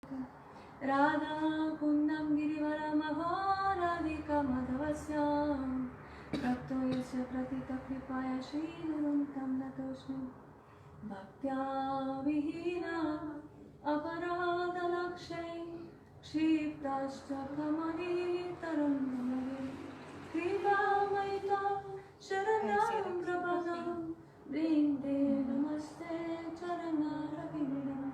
Radha Kundam Girivaramahara Madhavasyam Prakto Yasya Pratita Kripaya Shridurum Tam Natosmi Bhaktya Vihina Aparada Lakshay Kshiptascha Kamani Tarandamari Kripa Maita Sharanam Prapadam Brinde Namaste Charanaravinam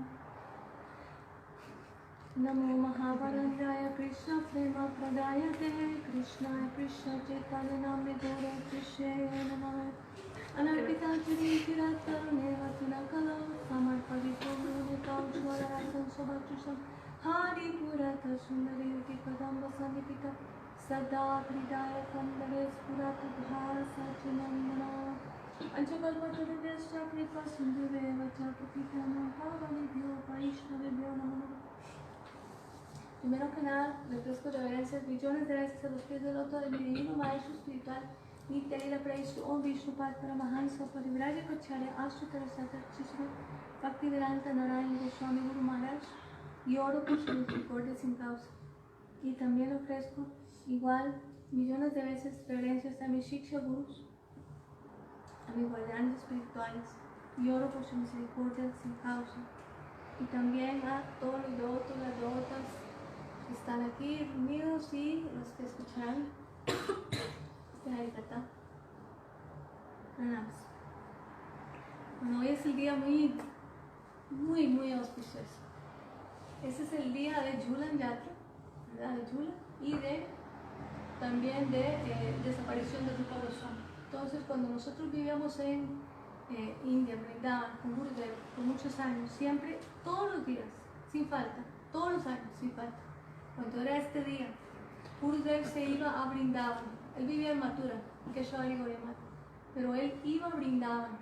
Namo Mahabharandaya Krishna Prema Pradayate Krishnaya Krishna Chaitanya Namne Gaura Krishna Namah Anarpita Chiri Kirata Neva Tunakala Samarpavito Nita Ujwala Sabhatusam Hari Purata Sundari Uti Kadamba Sanipita Sada Pridaya Kandare Spurata Bhasa Chinandana Anchakalpataravesya Kripa Sindhureva Chakapita Mahavalibhyo Vaishnavibhyo Namo. Primero que nada, le ofrezco reverencias, millones de veces a los pies del loto de mi divino maestro espiritual, Nitya Preishtu Om Vishnupad Paramahansa Parivraya Kacharya Ashtara Sata Chisra Bhaktivedanta Narayana Goswami Guru Maharaj, y oro por su misericordia sin causa. Y también ofrezco igual millones de veces reverencias a mis Shiksha Gurus, a mis guardianes espirituales, y oro por su misericordia sin causa. Y también a todos los devotos, las devotas que están aquí reunidos y los que escucharán este Harikatha. Pranamas. Bueno, hoy es el día muy auspicioso. Este es el día de Julan Yatra, ¿verdad? De Jula y también de desaparición de Rupa Goswami. Entonces, cuando nosotros vivíamos en India, Vrindavan, con Gurudev, por muchos años, siempre, todos los días, sin falta, todos los años, sin falta. Cuando era este día, Gurudev se iba a Vrindavan. Él vivía en Mathura, en Keshwari Goriamat, pero él iba a Vrindavan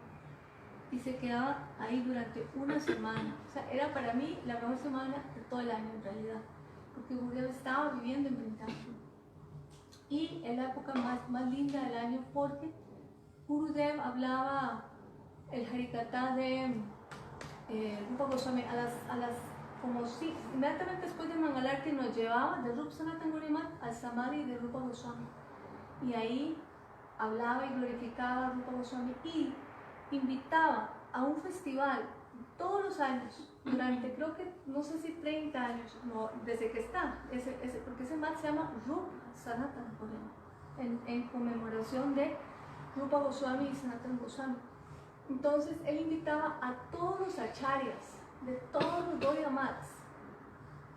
y se quedaba ahí durante una semana. O sea, era para mí la mejor semana de todo el año en realidad, porque Gurudev estaba viviendo en Vrindavan. Y es la época más linda del año porque Gurudev hablaba el Harikatha de Rupa Goswami a las como si inmediatamente después de Mangalarti nos llevaba de Rupa Sanatana Gaudiya al Samadhi de Rupa Goswami, y ahí hablaba y glorificaba a Rupa Goswami y invitaba a un festival todos los años durante, creo que no sé si 30 años, no, desde que está porque ese mat se llama Rupa Sanatana Gaudiya en conmemoración de Rupa Goswami y Sanatana Goswami. Entonces él invitaba a todos los acharyas de todos los Gaudiya Mats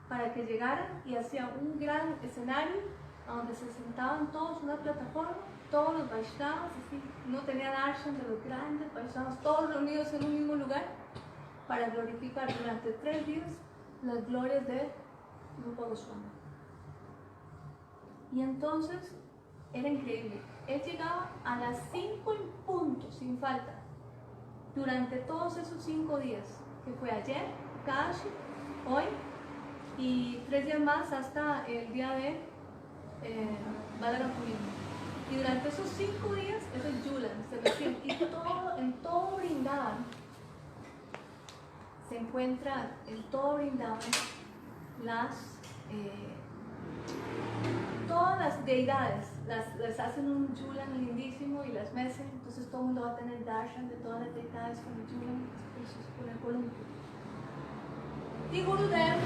para que llegaran, y hacía un gran escenario donde se sentaban todos en una plataforma, todos los Vaishnavas, así, no tenía darshan de los grandes Vaishnavas, todos reunidos en un mismo lugar para glorificar durante 3 días las glorias de Rupa Goswami. Y entonces era increíble, él llegaba a las 5 en punto, sin falta, durante todos esos 5 días, que fue ayer, Kashi, hoy, y 3 días más hasta el día de Balaram Purnima. Y durante esos 5 días, eso es Julan, se recién, y en todo Vrindavan se encuentra, en todo Vrindavan, todas las deidades, les hacen un Julan lindísimo y las mecen, entonces todo el mundo va a tener darshan de todas las deidades con el Julan, con el columpio. Y Gurudev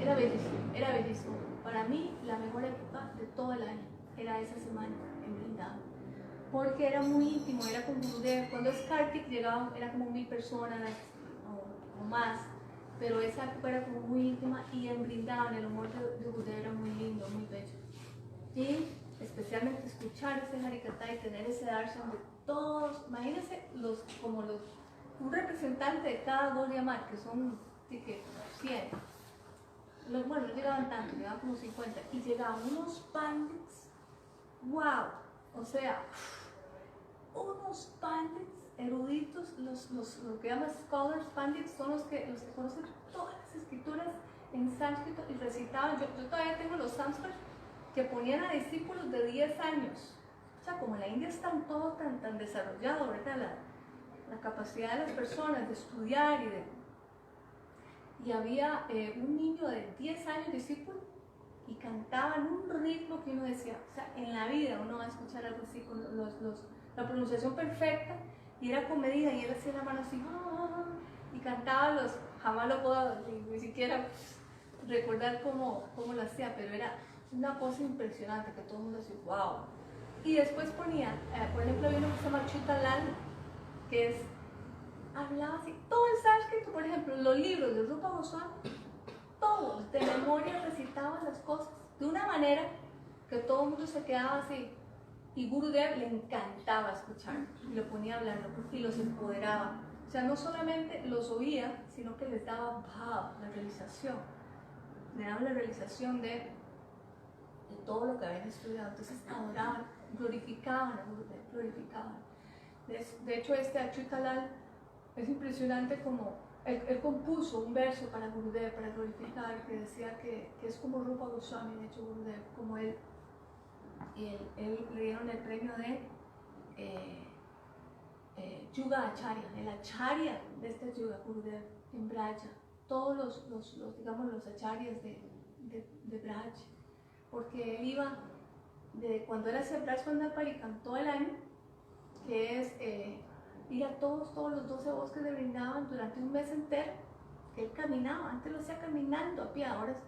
era bellísimo. Para mí, la mejor época de todo el año era esa semana en Vrindavan, porque era muy íntimo, era con Gurudev. Cuando es Kartik llegaba, era como 1000 personas o más, pero esa época era como muy íntima, y en Vrindavan el humor de Gurudev era muy lindo, muy bello. Y especialmente escuchar ese Harikatha y tener ese darshan de todos, imagínense un representante de cada Gaudiya Mat, que son 100. Bueno, no llegaban tanto, llegaban como 50, y llegaban unos pandits, wow, o sea, unos pandits eruditos, lo que llaman scholars, pandits son los que conocen todas las escrituras en sánscrito y recitaban. Yo todavía tengo los sánscritos que ponían a discípulos de 10 años. O sea, como en la India están todo tan desarrollado, ¿verdad? La capacidad de las personas de estudiar y había un niño de 10 años discípulo y cantaban un ritmo que uno decía, o sea, en la vida uno va a escuchar algo así con la pronunciación perfecta, y era con medida, y él hacía la mano así, y cantaba jamás lo puedo ni siquiera recordar cómo lo hacía, pero era una cosa impresionante que todo el mundo decía, wow. Y después ponía, por ejemplo, había uno que se llama Chutalal, que hablaba así, todo el sánscrito, por ejemplo, los libros de Rupa Goswami, todos de memoria recitaban las cosas de una manera que todo el mundo se quedaba así. Y Gurudev le encantaba escuchar, y lo ponía hablando y los empoderaba. O sea, no solamente los oía, sino que les daba bhav, la realización. Le daba la realización de todo lo que habían estudiado. Entonces adoraban, glorificaban a Gurudev, glorificaban. De hecho, Achyutalal es impresionante como él compuso un verso para Gurudev, para glorificar, que decía que es como Rupa Goswami, de hecho Gurudev, como él le dieron el premio de Yuga Acharya, el Acharya de este Yuga Gurudev en Braja, todos digamos, los acharyas de Braja, porque él iba, cuando él hacía Braj Parikram todo el año, que es ir a todos los 12 bosques de Vrindavan durante un mes entero, que él caminaba, antes lo hacía caminando a pie, ahora es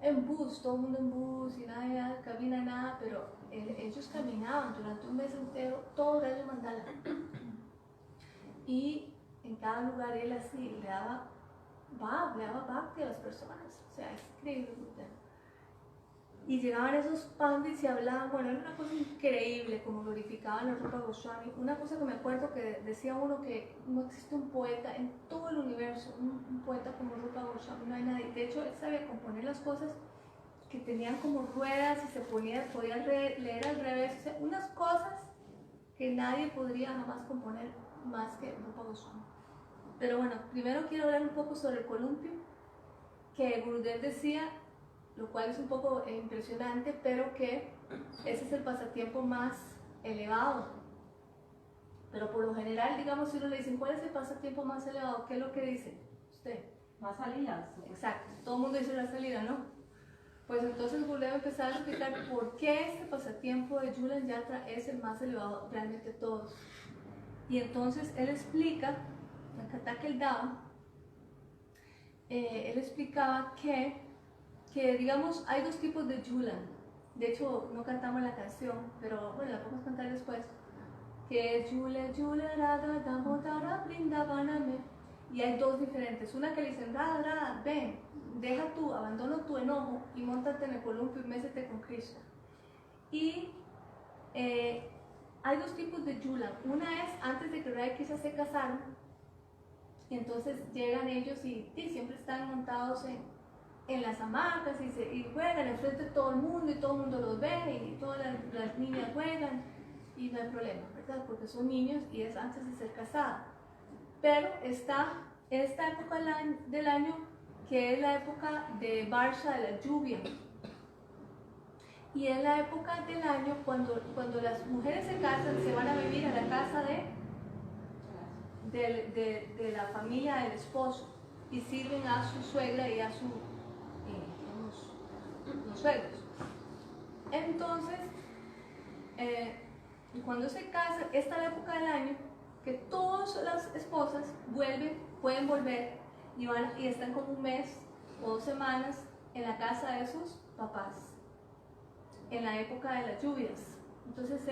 en bus, todo el mundo en bus y nada camina nada, pero ellos caminaban durante un mes entero todo Braja Mandala, y en cada lugar él así le daba bhakti a las personas, o sea, es increíble. Y llegaban esos pandits y hablaban, bueno, era una cosa increíble como glorificaban a Rupa Goswami. Una cosa que me acuerdo que decía uno, que no existe un poeta en todo el universo, un poeta como Rupa Goswami, no hay nadie. De hecho, él sabía componer las cosas que tenían como ruedas y podía leer al revés, o sea, unas cosas que nadie podría jamás componer más que Rupa Goswami. Pero bueno, primero quiero hablar un poco sobre el columpio, que Gurudev decía, lo cual es un poco impresionante, pero que ese es el pasatiempo más elevado. Pero por lo general, digamos, si uno le dicen, ¿cuál es el pasatiempo más elevado? ¿Qué es lo que dice usted? Más salidas. Exacto, todo el mundo dice la salida, ¿no? Pues entonces Gurudev empezó a explicar por qué este pasatiempo de Julan Yatra es el más elevado realmente de todos. Y entonces él explica, en Kataka Dava, él explicaba que digamos hay dos tipos de Julan. De hecho no cantamos la canción, pero bueno, la podemos cantar después, que es Jula Jula Radha Damodara Vrindavaname, y hay dos diferentes. Una que le dicen, Radha Radha, ven, abandona tu enojo y móntate en el columpio y métete con Krishna. Y hay dos tipos de Julan. Una es antes de que Radha y Krishna se casaron, y entonces llegan ellos y siempre están montados en las hamacas y juegan enfrente de todo el mundo, y todo el mundo los ve, y todas las niñas juegan, y no hay problema, ¿verdad? Porque son niños y es antes de ser casada. Pero está esta época del año, que es la época de Barsha, de la lluvia, y es la época del año cuando las mujeres se casan, se van a vivir a la casa de la familia del esposo, y sirven a su suegra y a los suegros. Entonces, cuando se casan, esta es la época del año que todas las esposas pueden volver y están como un mes o 2 semanas en la casa de sus papás, en la época de las lluvias. Entonces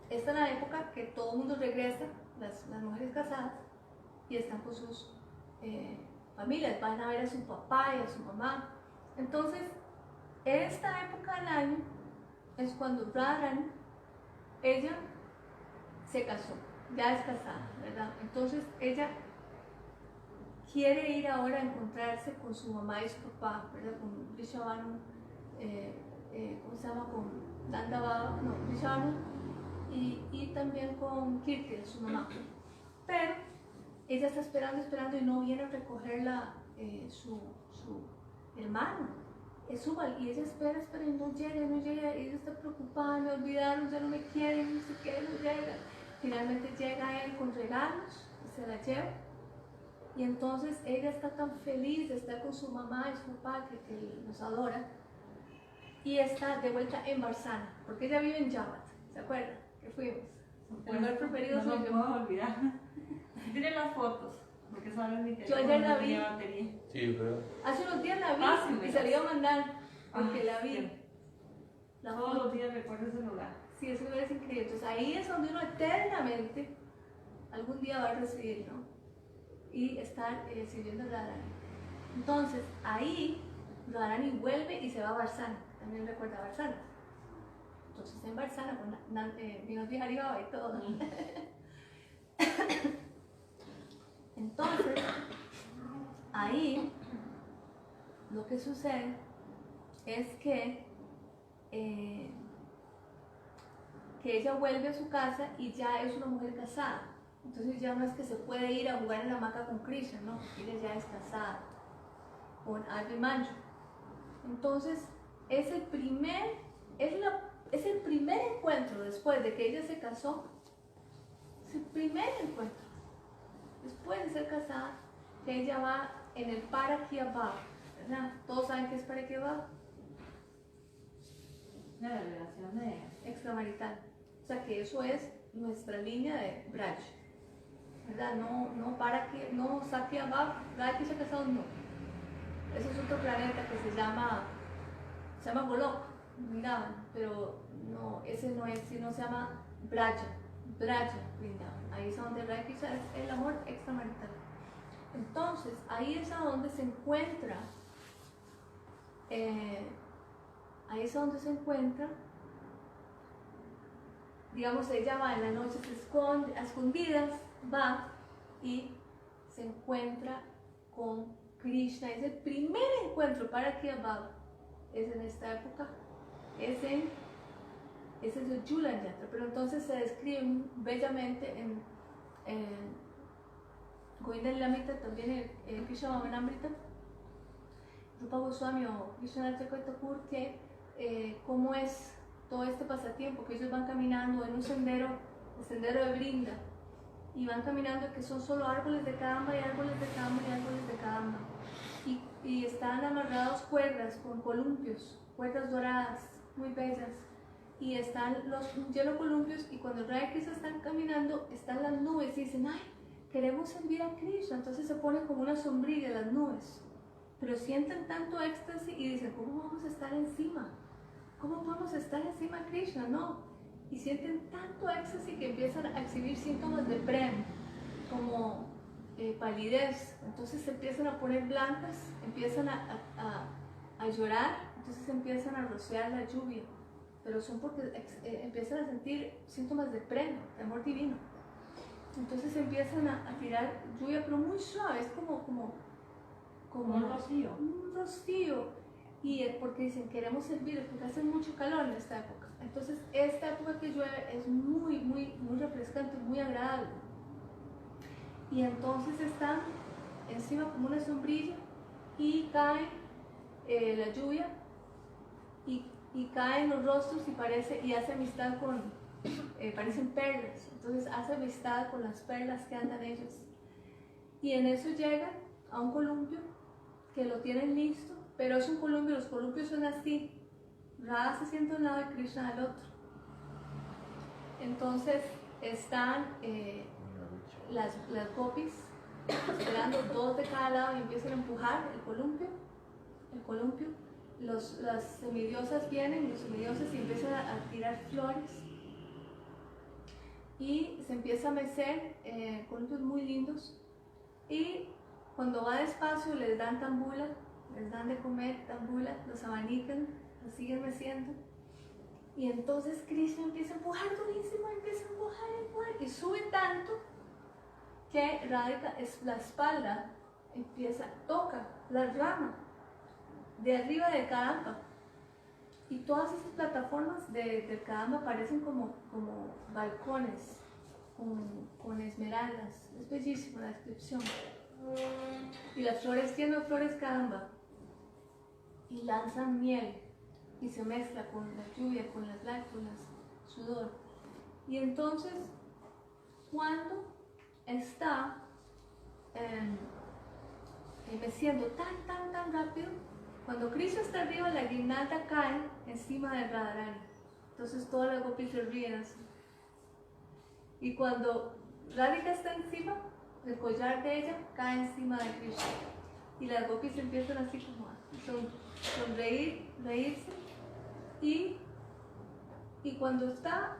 esta es la época que todo el mundo regresa, las mujeres casadas, y están con sus familias, van a ver a su papá y a su mamá. Entonces, esta época del año es cuando Radharani, ella se casó, ya es casada, ¿verdad? Entonces ella quiere ir ahora a encontrarse con su mamá y su papá, ¿verdad? Con Vrishabhanu, ¿cómo se llama? Con Nanda Vrishabhanu, y también con Kirti, su mamá. Pero ella está esperando y no viene a recogerla su hermano. Y ella espera y no llega, y ella está preocupada, me olvidaron, ya no me quieren, no sé qué, no llega. Finalmente llega él con regalos y se la lleva. Y entonces ella está tan feliz de estar con su mamá y su papá que los adora. Y está de vuelta en Barzana, porque ella vive en Yabat, ¿se acuerdan? Que fuimos. El lugar preferido no soy lo puedo olvidar. Tiene las fotos, porque saben mi Yo ayer la vi. batería. Sí, pero... Hace unos días la vi Sí, y se la iba a mandar, porque Ah, la vi. sí. La Todos foto. los días recuerdo ese lugar. Sí, ese lugar es increíble. Entonces ahí es donde uno eternamente algún día va a residir, ¿no? Y estar sirviendo a Radharani. Entonces ahí Radharani vuelve y se va a Barzana. También recuerda a Barzana. Entonces en Barzana con vino de Haribaba y todo. Entonces ahí lo que sucede es que ella vuelve a su casa y ya es una mujer casada. Entonces ya no es que se puede ir a jugar en la hamaca con Krishna, no, ella ya es casada con Abhimanyu. Entonces es el primer encuentro después de que ella se casó, es el primer encuentro después de ser casada que ella va en el Parakyabhav, ¿verdad? Todos saben qué es Parakyabhav. La relación de... Extramarital. O sea que eso es nuestra línea de Braj, ¿verdad? No Sakyabhav, Braj y se casado, no. Eso es otro planeta que se llama Golok, Vrindavan, pero no, ese no es, sino se llama Braja, Vrindavan. Ahí es donde Braj es el amor extramarital. Entonces, ahí es a donde se encuentra, digamos, ella va en la noche, se esconde, a escondidas, va y se encuentra con Krishna. Es el primer encuentro para Kyabhav, es en esta época, ese es el Julan Yatra, pero entonces se describe bellamente en Govinda Lilamrita, también el Krishna Bhavanamrita, Rupa Goswami o Krishna Thakur, que cómo es todo este pasatiempo, que ellos van caminando en un sendero, el sendero de Brinda, y van caminando que son solo árboles de Kadamba y árboles de Kadamba y árboles de Kadamba, y están amarrados cuerdas con columpios, cuerdas doradas, muy bellas, y están los llenos columpios, y cuando Radha y Krishna están caminando, están las nubes, y dicen, ay, queremos servir a Krishna, entonces se ponen como una sombrilla las nubes, pero sienten tanto éxtasis y dicen, ¿cómo vamos a estar encima? ¿Cómo podemos estar encima de Krishna? No. Y sienten tanto éxtasis que empiezan a exhibir síntomas de prem, como palidez. Entonces se empiezan a poner blancas, empiezan a llorar, entonces empiezan a rociar la lluvia. Pero son porque empiezan a sentir síntomas de prem, de amor divino. Entonces empiezan a tirar lluvia, pero muy suave, es como un rocío. Un rocío. Y porque dicen, queremos servir, porque hace mucho calor en esta época. Entonces, esta época que llueve es muy, muy, muy refrescante, muy agradable. Y entonces están encima como una sombrilla y cae la lluvia y caen los rostros y hace amistad parecen perlas. Entonces hace amistad con las perlas que andan ellos. Y en eso llegan a un columpio que lo tienen listo, pero es un columpio, los columpios son así, Radha se sienta a un lado y Krishna al otro. Entonces están las gopis esperando, dos de cada lado, y empiezan a empujar el columpio. Las semidiosas vienen, los semidioses, y empiezan a tirar flores y se empieza a mecer columpios muy lindos, y cuando va despacio les dan tambula, les dan de comer tambula, los abanican, los siguen meciendo, y entonces Krishna empieza a empujar durísimo, empieza a empujar, y sube tanto que Radhika, la espalda toca la rama de arriba del Kadamba, y todas esas plataformas del Kadamba parecen como balcones con esmeraldas. Es bellísima la descripción. Y las flores, tienen flores Kadamba, y lanzan miel y se mezcla con la lluvia, con las lágrimas, sudor. Y entonces, cuando está meciendo tan rápido. Cuando Krishna está arriba, la guirnalda cae encima de Radharani. Entonces todas las gopis se ríen así. Y cuando Radhika está encima, el collar de ella cae encima de Krishna. Y las gopis empiezan así como a sonreír, reírse. Y cuando está,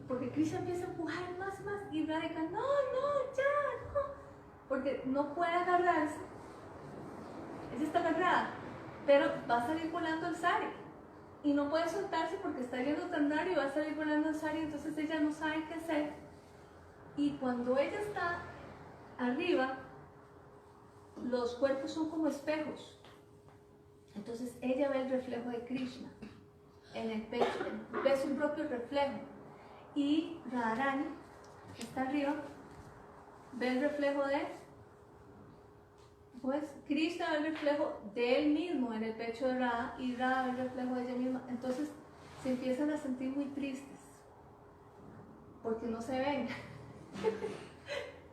porque Krishna empieza a empujar más, y Radhika, no, ya, no. Porque no puede agarrarse. Ella está agarrada, pero va a salir volando el sari. Y no puede soltarse porque está yendo tan raro y va a salir volando el sari, entonces ella no sabe qué hacer. Y cuando ella está arriba, los cuerpos son como espejos. Entonces ella ve el reflejo de Krishna en el pecho, ve su propio reflejo. Y Radharani, que está arriba, ve el reflejo de, pues Krishna ve el reflejo de él mismo en el pecho de Radha y Radha ve el reflejo de ella misma. Entonces se empiezan a sentir muy tristes porque no se ven.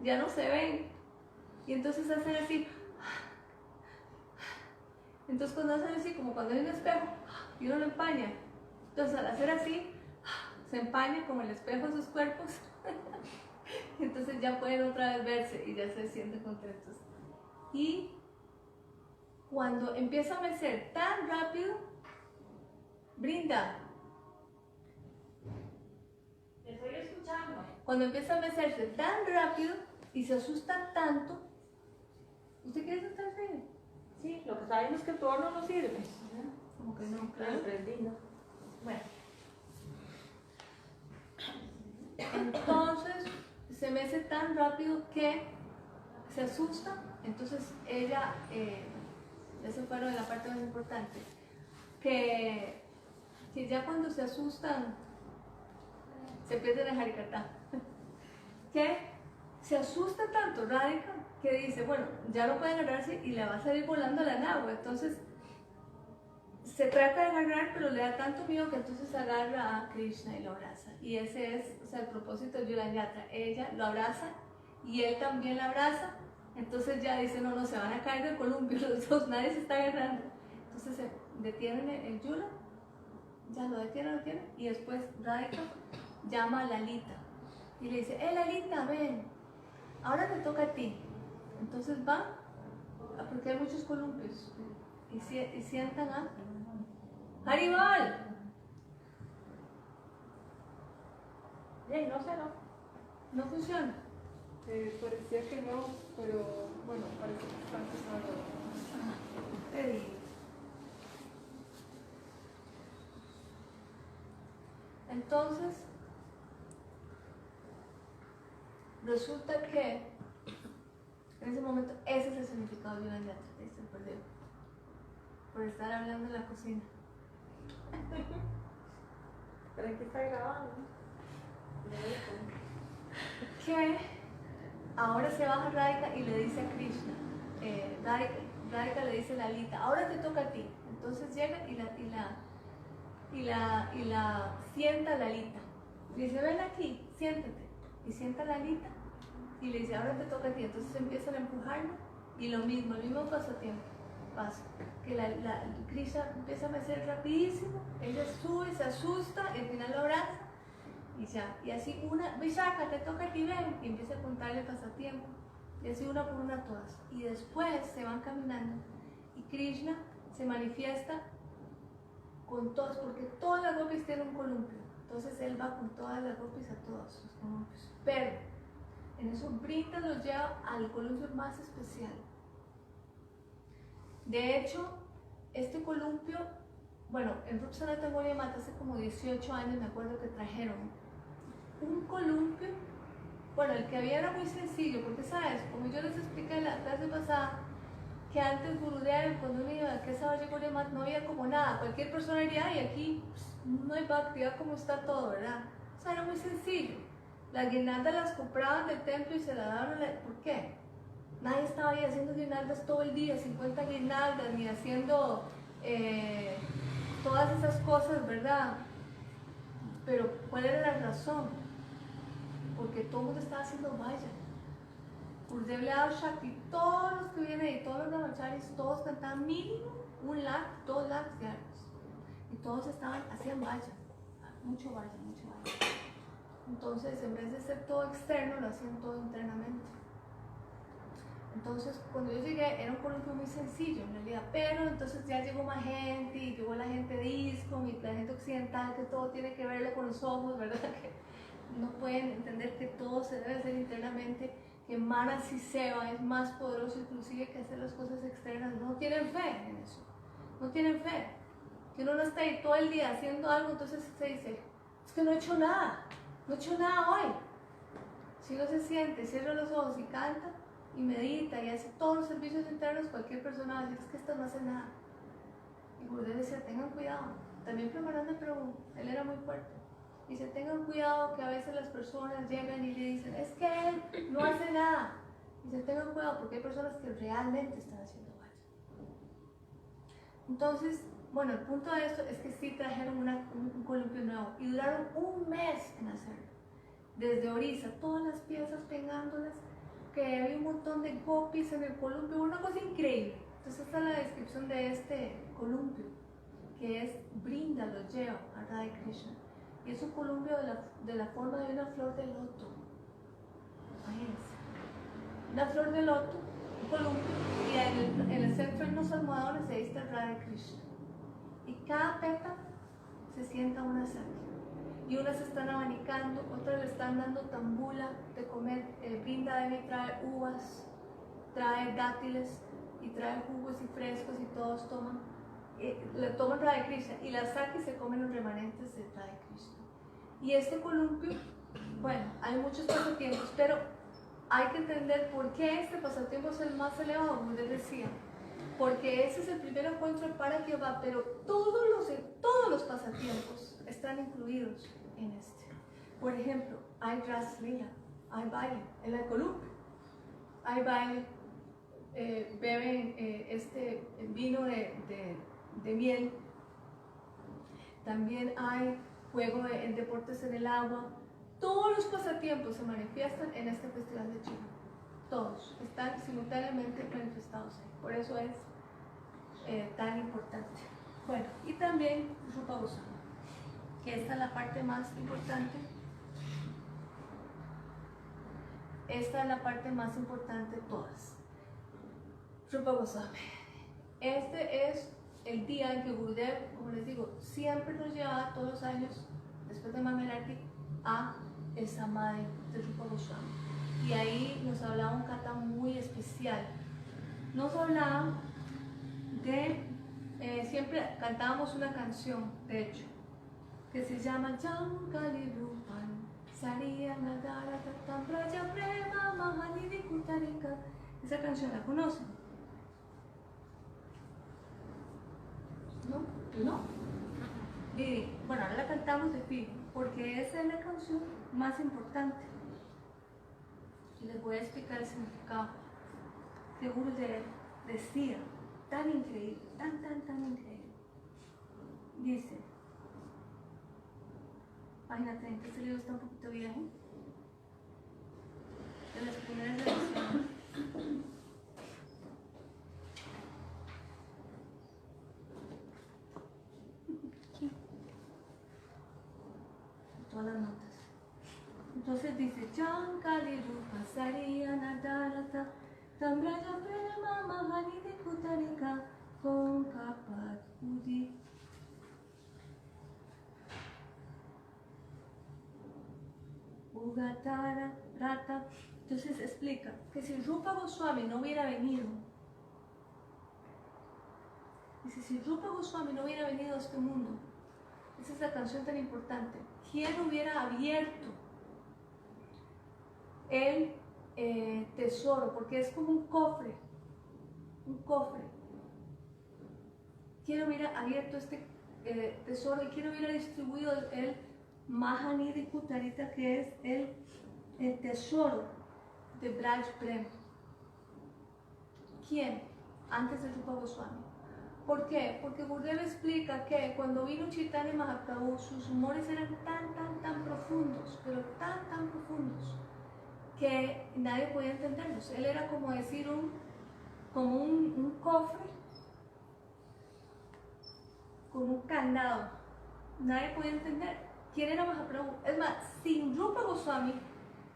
Ya no se ven. Y entonces hacen así. Entonces cuando hacen así, como cuando hay un espejo y uno lo empaña, entonces al hacer así, se empaña como el espejo de sus cuerpos. Entonces ya pueden otra vez verse y ya se sienten contentos. Y cuando empieza a mecer tan rápido, Brinda. Estoy escuchando. Cuando empieza a mecerse tan rápido y se asusta tanto, ¿usted quiere sentarse? Sí, lo que sabemos es que tu horno no sirve. Como que no, Claro, prendí, ¿no? Bueno. Entonces se mece tan rápido que se asusta. Entonces ella, eso fue lo de la parte más importante, que ya cuando se asustan se pierden el Harikatha. Que se asusta tanto Radhika que dice, bueno, ya no puede agarrarse y le va a salir volando la nagua. Entonces se trata de agarrar, pero le da tanto miedo que entonces agarra a Krishna y lo abraza. Y ese es, o sea, el propósito de Julan Yatra. Ella lo abraza y él también la abraza. Entonces ya dice, no, se van a caer del columpio los dos, nadie se está agarrando. Entonces se detienen el Yula, ya lo detienen, y después Radhika llama a Lalita y le dice, Lalita, ven, ahora te toca a ti. Entonces va, porque hay muchos columpios, y sientan a Haribol. Bien, no sé, ¿no? No funciona. Parecía que no, pero bueno, parece que está empezando. Te digo. Entonces, resulta que en ese momento ese es el significado de una yatra, se perdió por estar hablando en la cocina. Pero aquí está grabando. Que ahora se baja Radhika y le dice a Krishna, Radhika le dice a Lalita, ahora te toca a ti. Entonces llega y la sienta a Lalita. Le dice, ven aquí, siéntate. Y sienta a Lalita y le dice, ahora te toca a ti. Entonces empiezan a empujarlo y el mismo pasatiempo pasa. Que Krishna empieza a mecer rapidísimo, ella sube, se asusta y al final lo abraza y ya. Y así Vishaka, te toca a ti, ven. Y empieza a contarle pasatiempo. Y así una por una todas. Y después se van caminando y Krishna se manifiesta con todos, porque todas las gopis tienen un columpio. Entonces él va con todas las gopis a todos los columpios. Pero en eso Brinda los lleva al columpio más especial. De hecho, este columpio, bueno, en Rup Sanatana Gaudiya Mata hace como 18 años me acuerdo que trajeron un columpio. Bueno, el que había era muy sencillo, porque sabes, como yo les expliqué en la clase pasada, que antes Gurudev, cuando uno iba a Kesavaji Gaudiya Mata, no había como nada, cualquier persona diría, ay, aquí no hay bhakti, ya como está todo, ¿verdad? O sea, era muy sencillo. Las guirnaldas las compraban del templo y se las daban. ¿Por qué? Nadie estaba ahí haciendo guirnaldas todo el día, 50 guirnaldas, ni haciendo todas esas cosas, ¿verdad? Pero ¿cuál era la razón? Porque todo el mundo estaba haciendo vaya. Gurudev le ha dado Shakti. Todos los que vienen y todos los brahmacharis, todos cantaban mínimo 1 lakh, 2 lakhs diarios. Y todos hacían vaya, mucho vaya, mucho vaya. Entonces, en vez de ser todo externo, lo hacían todo internamente. Entonces, cuando yo llegué, era un columpio muy sencillo en realidad, pero entonces ya llegó más gente, y llegó la gente de ISKCON y la gente occidental, que todo tiene que verlo con los ojos, ¿verdad? Que no pueden entender que todo se debe hacer internamente, que Manasi Seva es más poderoso inclusive que hacer las cosas externas. No tienen fe en eso, no tienen fe. Que uno no está ahí todo el día haciendo algo, entonces se dice, es que no he hecho nada, no he hecho nada hoy. Si uno se siente, cierra los ojos y canta, y medita y hace todos los servicios internos, cualquier persona va a decir, es que esto no hace nada. Y Gurudev decía, tengan cuidado. También Premananda Prabhu, él era muy fuerte. Dice, tengan cuidado que a veces las personas llegan y le dicen, es que él no hace nada. Dice, tengan cuidado porque hay personas que realmente están haciendo vaya. Entonces, bueno, el punto de esto es que sí trajeron un columpio nuevo y duraron 1 mes en hacerlo. Desde Orissa, todas las piezas pegándolas, que había un montón de gopis en el columpio, una cosa increíble. Entonces esta es la descripción de este columpio, que es Brinda lo lleva a Radha Krishna. Y es un columpio de la forma de una flor de loto. Imagínense. Una flor de loto, un columpio, y en el centro hay unos almohadones, ahí está Radha Krishna. Y cada pétalo se sienta una saki. Y unas están abanicando, otras le están dando tambula de comer. Brinda Devi trae uvas, trae dátiles y trae jugos y frescos y todos toman, le toman Radha Krishna y las saki se comen los remanentes de Radha Krishna. Y este columpio, bueno, hay muchos pasatiempos, pero hay que entender por qué este pasatiempo es el más elevado, como les decía. Porque ese es el primer encuentro para que va, pero todos los pasatiempos están incluidos en este. Por ejemplo, hay Ras Lila, hay baile en el columpio, hay baile, beben este vino de miel, también hay juego en deportes en el agua. Todos los pasatiempos se manifiestan en este festival de Chile. Todos están simultáneamente manifestados ahí. Por eso es tan importante. Bueno, y también Rupa Goswami, que esta es la parte más importante. Esta es la parte más importante de todas. Rupa Goswami. Este es el día en que Gurudev, como les digo, siempre nos llevaba todos los años, después de Mangalarti, a el Samadhi de Rupa Goswami. Y ahí nos hablaba un kata muy especial. Nos hablaba de, siempre cantábamos una canción, de hecho, que se llama Jam Kali Rupan Sariya Nadara Tatam Praja Prema Mahanidhi Kutarika. Esa canción, ¿la conocen? ¿No? ¿No? Y bueno, ahora la cantamos de fijo, porque esa es la canción más importante. Y les voy a explicar el significado que Gurudev decía, tan increíble, tan increíble. Dice, página 30, este libro está un poquito viejo, de las primeras ediciones. Todas las notas. Entonces dice, Chankali Rupa Sariya Nadarata Tambraja Prema Mahanidhi Kutarika Konkapat Udi. Ugatara Rata. Entonces explica que si Rupa Goswami no hubiera venido, dice, si Rupa Goswami no hubiera venido a este mundo, esa es la canción tan importante, ¿quién hubiera abierto el tesoro? Porque es como un cofre, ¿quién hubiera abierto este tesoro y quién hubiera distribuido el Mahanidhi Kutarika, que es el tesoro de Braj Prem? ¿Quién? Antes de Rupa Goswami. ¿Por qué? Porque Gurudev explica que cuando vino Chaitanya Mahaprabhu, sus humores eran tan profundos, pero tan profundos, que nadie podía entenderlos. Él era como decir como un cofre con un candado. Nadie podía entender quién era Mahaprabhu. Es más, sin Rupa Goswami,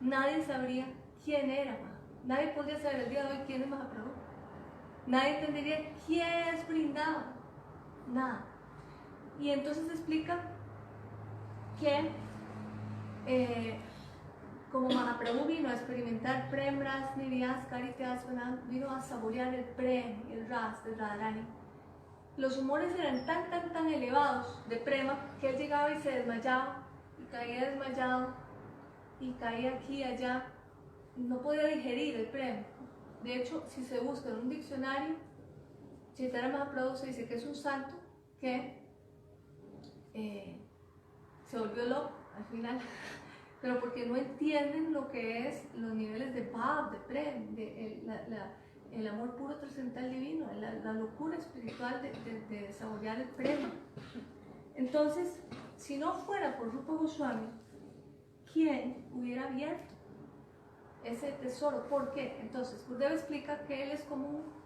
nadie sabría quién era Mahaprabhu. Nadie podría saber el día de hoy quién es Mahaprabhu. Nadie entendería quién es Vrindavan. Nada. Y entonces explica que como Mahaprabhu vino a experimentar Prem, Ras, Nivyas, Karityas, vino a saborear el Prem y el Ras de Radharani. Los humores eran tan elevados de Prema que él llegaba y se desmayaba y caía desmayado y caía aquí y allá. No podía digerir el Prema. De hecho, si se busca en un diccionario, Chaitanya Mahaprabhu se dice que es un santo que se volvió loco al final, pero porque no entienden lo que es los niveles de Bhav, de Prem, el amor puro trascendental divino, la locura espiritual de saborear el Prema. Entonces, si no fuera por Rupa Goswami, ¿quién hubiera abierto ese tesoro? ¿Por qué? Entonces, Gurdeva explica que él es como un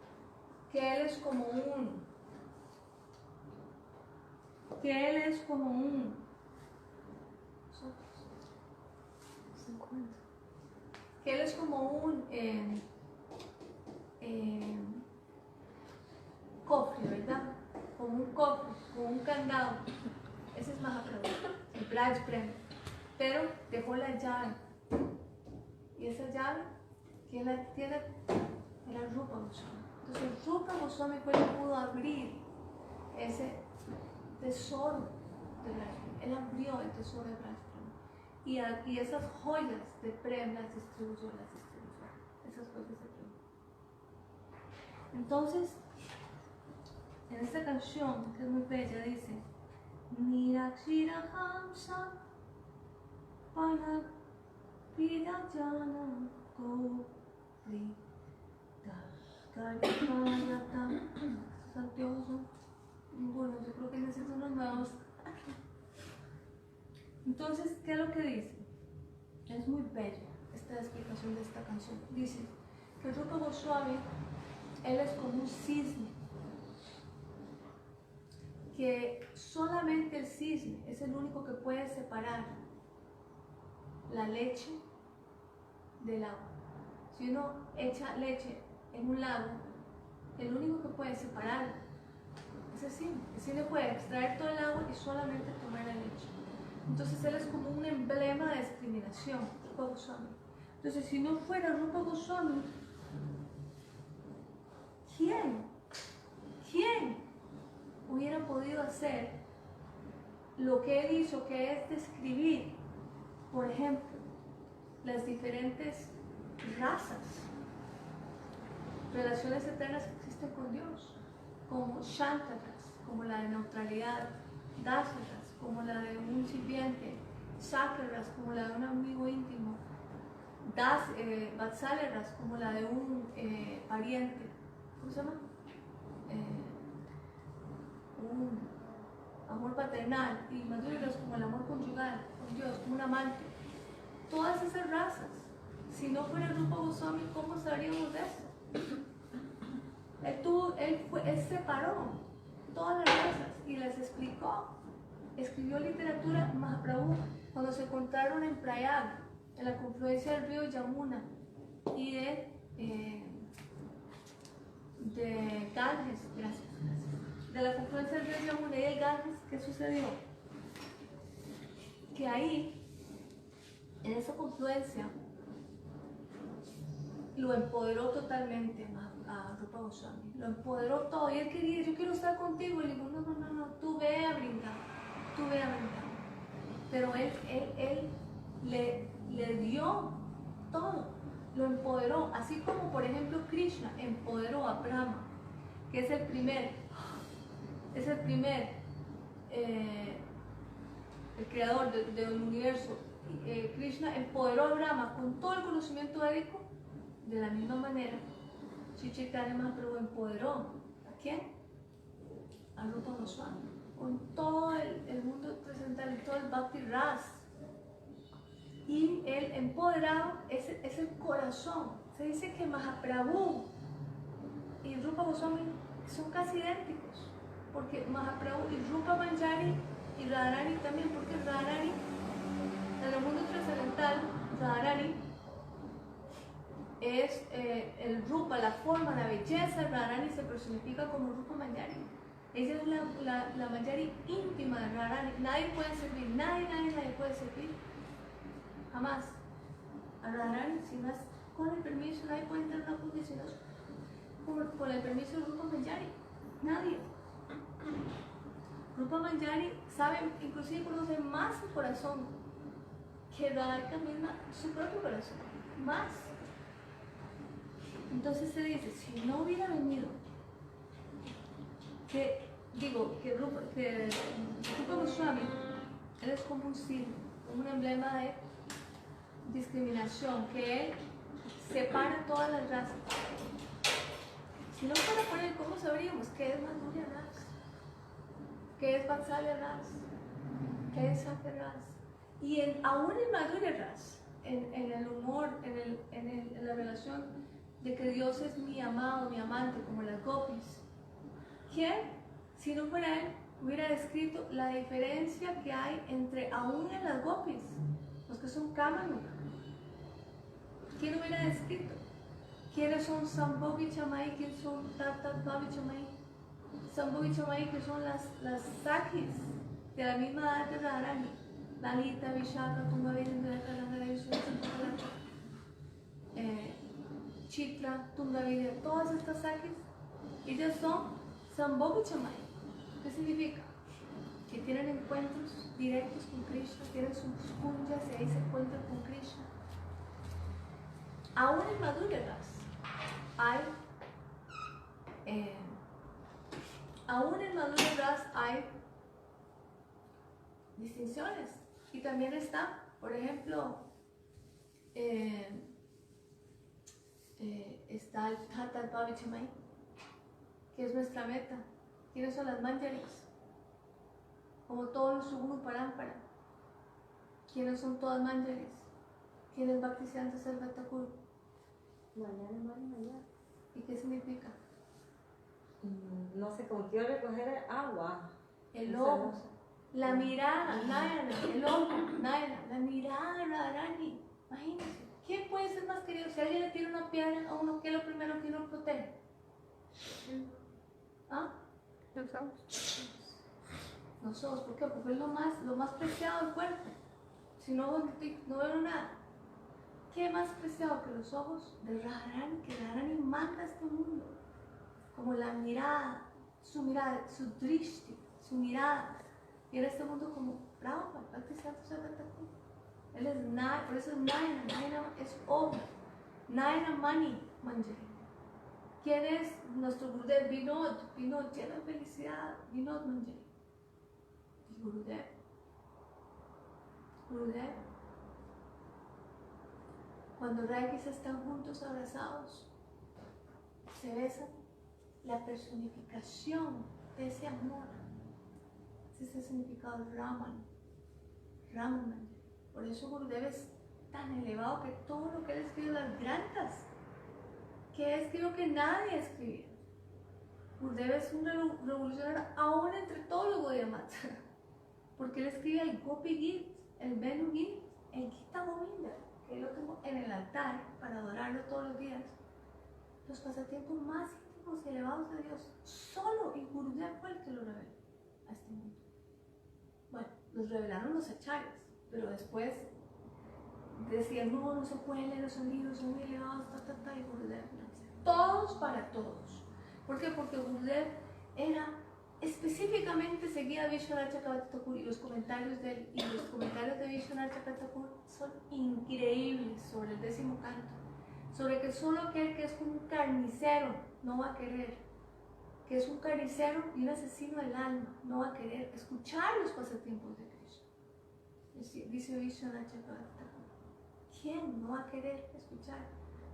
cofre, ¿verdad? Como un cofre, como un candado. Ese es Mahaprabhu, el Braj Prem. Pero dejó la llave. Y esa llave, ¿quién la tiene? Era Rupa Goswami. Entonces Rupa Goswami fue el que pudo abrir ese tesoro de Braj Prem. Él abrió el tesoro de Braj Prem. Y esas joyas de Prem las distribuyó. Esas joyas de Prem. Entonces, en esta canción, que es muy bella, dice Nirakshira Hamsa Pana Pida Jana Gopri Karipayata Santioso. Bueno, yo creo que necesito unos nuevos. Entonces, ¿qué es lo que dice? Es muy bella esta explicación de esta canción. Dice que Rupa Goswami, él es como un cisne, que solamente el cisne es el único que puede separar la leche del agua. Si uno echa leche en un lago, el único que puede separarlo es el cisne. El cisne puede extraer todo el agua y solamente tomar la leche. Entonces él es como un emblema de discriminación, Rupa Goswami. Entonces, si no fuera Rupa Goswami, ¿quién hubiera podido hacer lo que él hizo, que es describir, por ejemplo, las diferentes razas, relaciones eternas que existen con Dios, como Shantaras, como la de neutralidad, Dasaras, como la de un sirviente, Sakraras, como la de un amigo íntimo, Vatsalaras, como la de un pariente, ¿cómo se llama? Un amor paternal, y Madhuras como el amor conyugal, con Dios, como un amante. Todas esas razas, si no fuera el Rupa Goswami, ¿cómo sabríamos de eso? Él separó todas las razas y las explicó. Escribió literatura. Mahaprabhu, cuando se encontraron en Prayag, en la confluencia del río Yamuna y de Ganges, gracias, de la confluencia del río Yamuna y el Ganges, ¿qué sucedió? Que ahí, en esa confluencia, lo empoderó totalmente a Rupa Goswami, lo empoderó todo, y él quería, yo quiero estar contigo, y le digo, no, tú ve a brindar, pero él le dio todo, lo empoderó, así como por ejemplo Krishna empoderó a Brahma, que es el primer, el creador del universo. Krishna empoderó a Brahma con todo el conocimiento védico. De la misma manera, Sri Chaitanya Mahaprabhu empoderó ¿a quién? A Rupa Goswami, con todo el mundo trascendental, todo el Bhakti Ras. y el empoderado es el corazón. Se dice que Mahaprabhu y Rupa Goswami son casi idénticos, porque Mahaprabhu y Rupa Manjari y Radharani también, porque Radharani en el mundo trascendental, Radharani es el Rupa, la forma, la belleza. Radharani se personifica como Rupa Manjari. Ella es la Manjari íntima de Radharani. Nadie puede servir, nadie puede servir, jamás, a Radharani, si no es con el permiso. Nadie puede entrar en una posición con el permiso de Rupa Manjari, nadie. Rupa Manjari sabe, inclusive conoce más su corazón que Radharika misma, su propio corazón, más. Entonces se dice, si no hubiera venido, que Rupa Goswami, él es como un signo, como un emblema de discriminación, que él separa todas las razas. Si no fuera por él, ¿cómo sabríamos qué es Madhurya Ras? ¿Qué es Vatsalya Ras? ¿Qué es Sakya Ras? Y aún en Madhurya Ras, en el humor, en la relación de que Dios es mi amado, mi amante, como las gopis, ¿quién, si no fuera él, hubiera descrito la diferencia que hay entre aún en las gopis, los que son Kamanuka? ¿Quién hubiera descrito? ¿Quiénes son Sambhogi Chamai? ¿Quiénes son Tat Bhavi Chamai? Sambhogi Chamai, que son las Sakhis de la misma edad de Radharani. Lalita, Vishaka, Tungavira, Chitra, Tungavira, todas estas Sakhis, ellas son Sambhogi Chamai. ¿Qué significa? Que tienen encuentros directos con Krishna, tienen sus kunjas y ahí se encuentran con Krishna. Aún en Madhurya Ras hay distinciones, y también está, por ejemplo, está el Tata Bhavi Chamai, que es nuestra meta. ¿Quiénes son las Manjaris? Como todos los Suguru Parampara. ¿Quiénes son todas Manjaris? ¿Quién es Bhaktisiddhanta Saraswati Thakur? ¿Y qué significa? No sé, como quiero recoger agua. El ojo, la mirada, Nayana, el ojo, Nayana, la mirada de Radharani. Imagínense, ¿quién puede ser más querido? Si alguien le tira una piedra a uno, ¿qué es lo primero que uno protege? ¿Ah? Los ojos. Los ojos, ¿por qué? Porque es lo más preciado del cuerpo. Si no veo nada. ¿Qué más preciado que los ojos de Radharani? Que Radharani manda a este mundo. Como la mirada, su drishti, su mirada. Y en este mundo como Prabhupada, Bhaktisiddhanta Saraswati Thakur. Él es Nayana, por eso es Nayana. Nayana es ojo. Nayana Mani Manjari. ¿Quién es nuestro Gurudev? Vinod lleno de felicidad. Vinod Manjari. Y Gurudev, cuando Raikis están juntos abrazados, se besan, la personificación de ese amor. Ese es el significado de Raman Manjari. Por eso Gurudev es tan elevado, que todo lo que él escribió, las grantas, que escribió que nadie escribió. Gurudev es un revolucionario aún entre todos los Gaudiyamats, porque él escribe el Gopi Gita, el Venu Gita, el Gita Govinda, que yo tengo en el altar para adorarlo todos los días. Los pasatiempos más íntimos y elevados de Dios, solo y Gurudev fue el que lo reveló a este mundo. Bueno, los revelaron los acharyas, pero después decían, no se pueden leer los libros, son muy elevados, y Gurudev no. Todos para todos. ¿Por qué? Porque Gurudev era específicamente seguía a Vishwanath Chakravarti Thakur, y los comentarios de él y los comentarios de Vishwanath Chakravarti Thakur son increíbles sobre el 10º canto, sobre que solo aquel que es un carnicero no va a querer, que es un carnicero y un asesino del alma, no va a querer escuchar los pasatiempos de Krishna. Dice Vishwanath Chakravarti Thakur, ¿quién no va a querer escuchar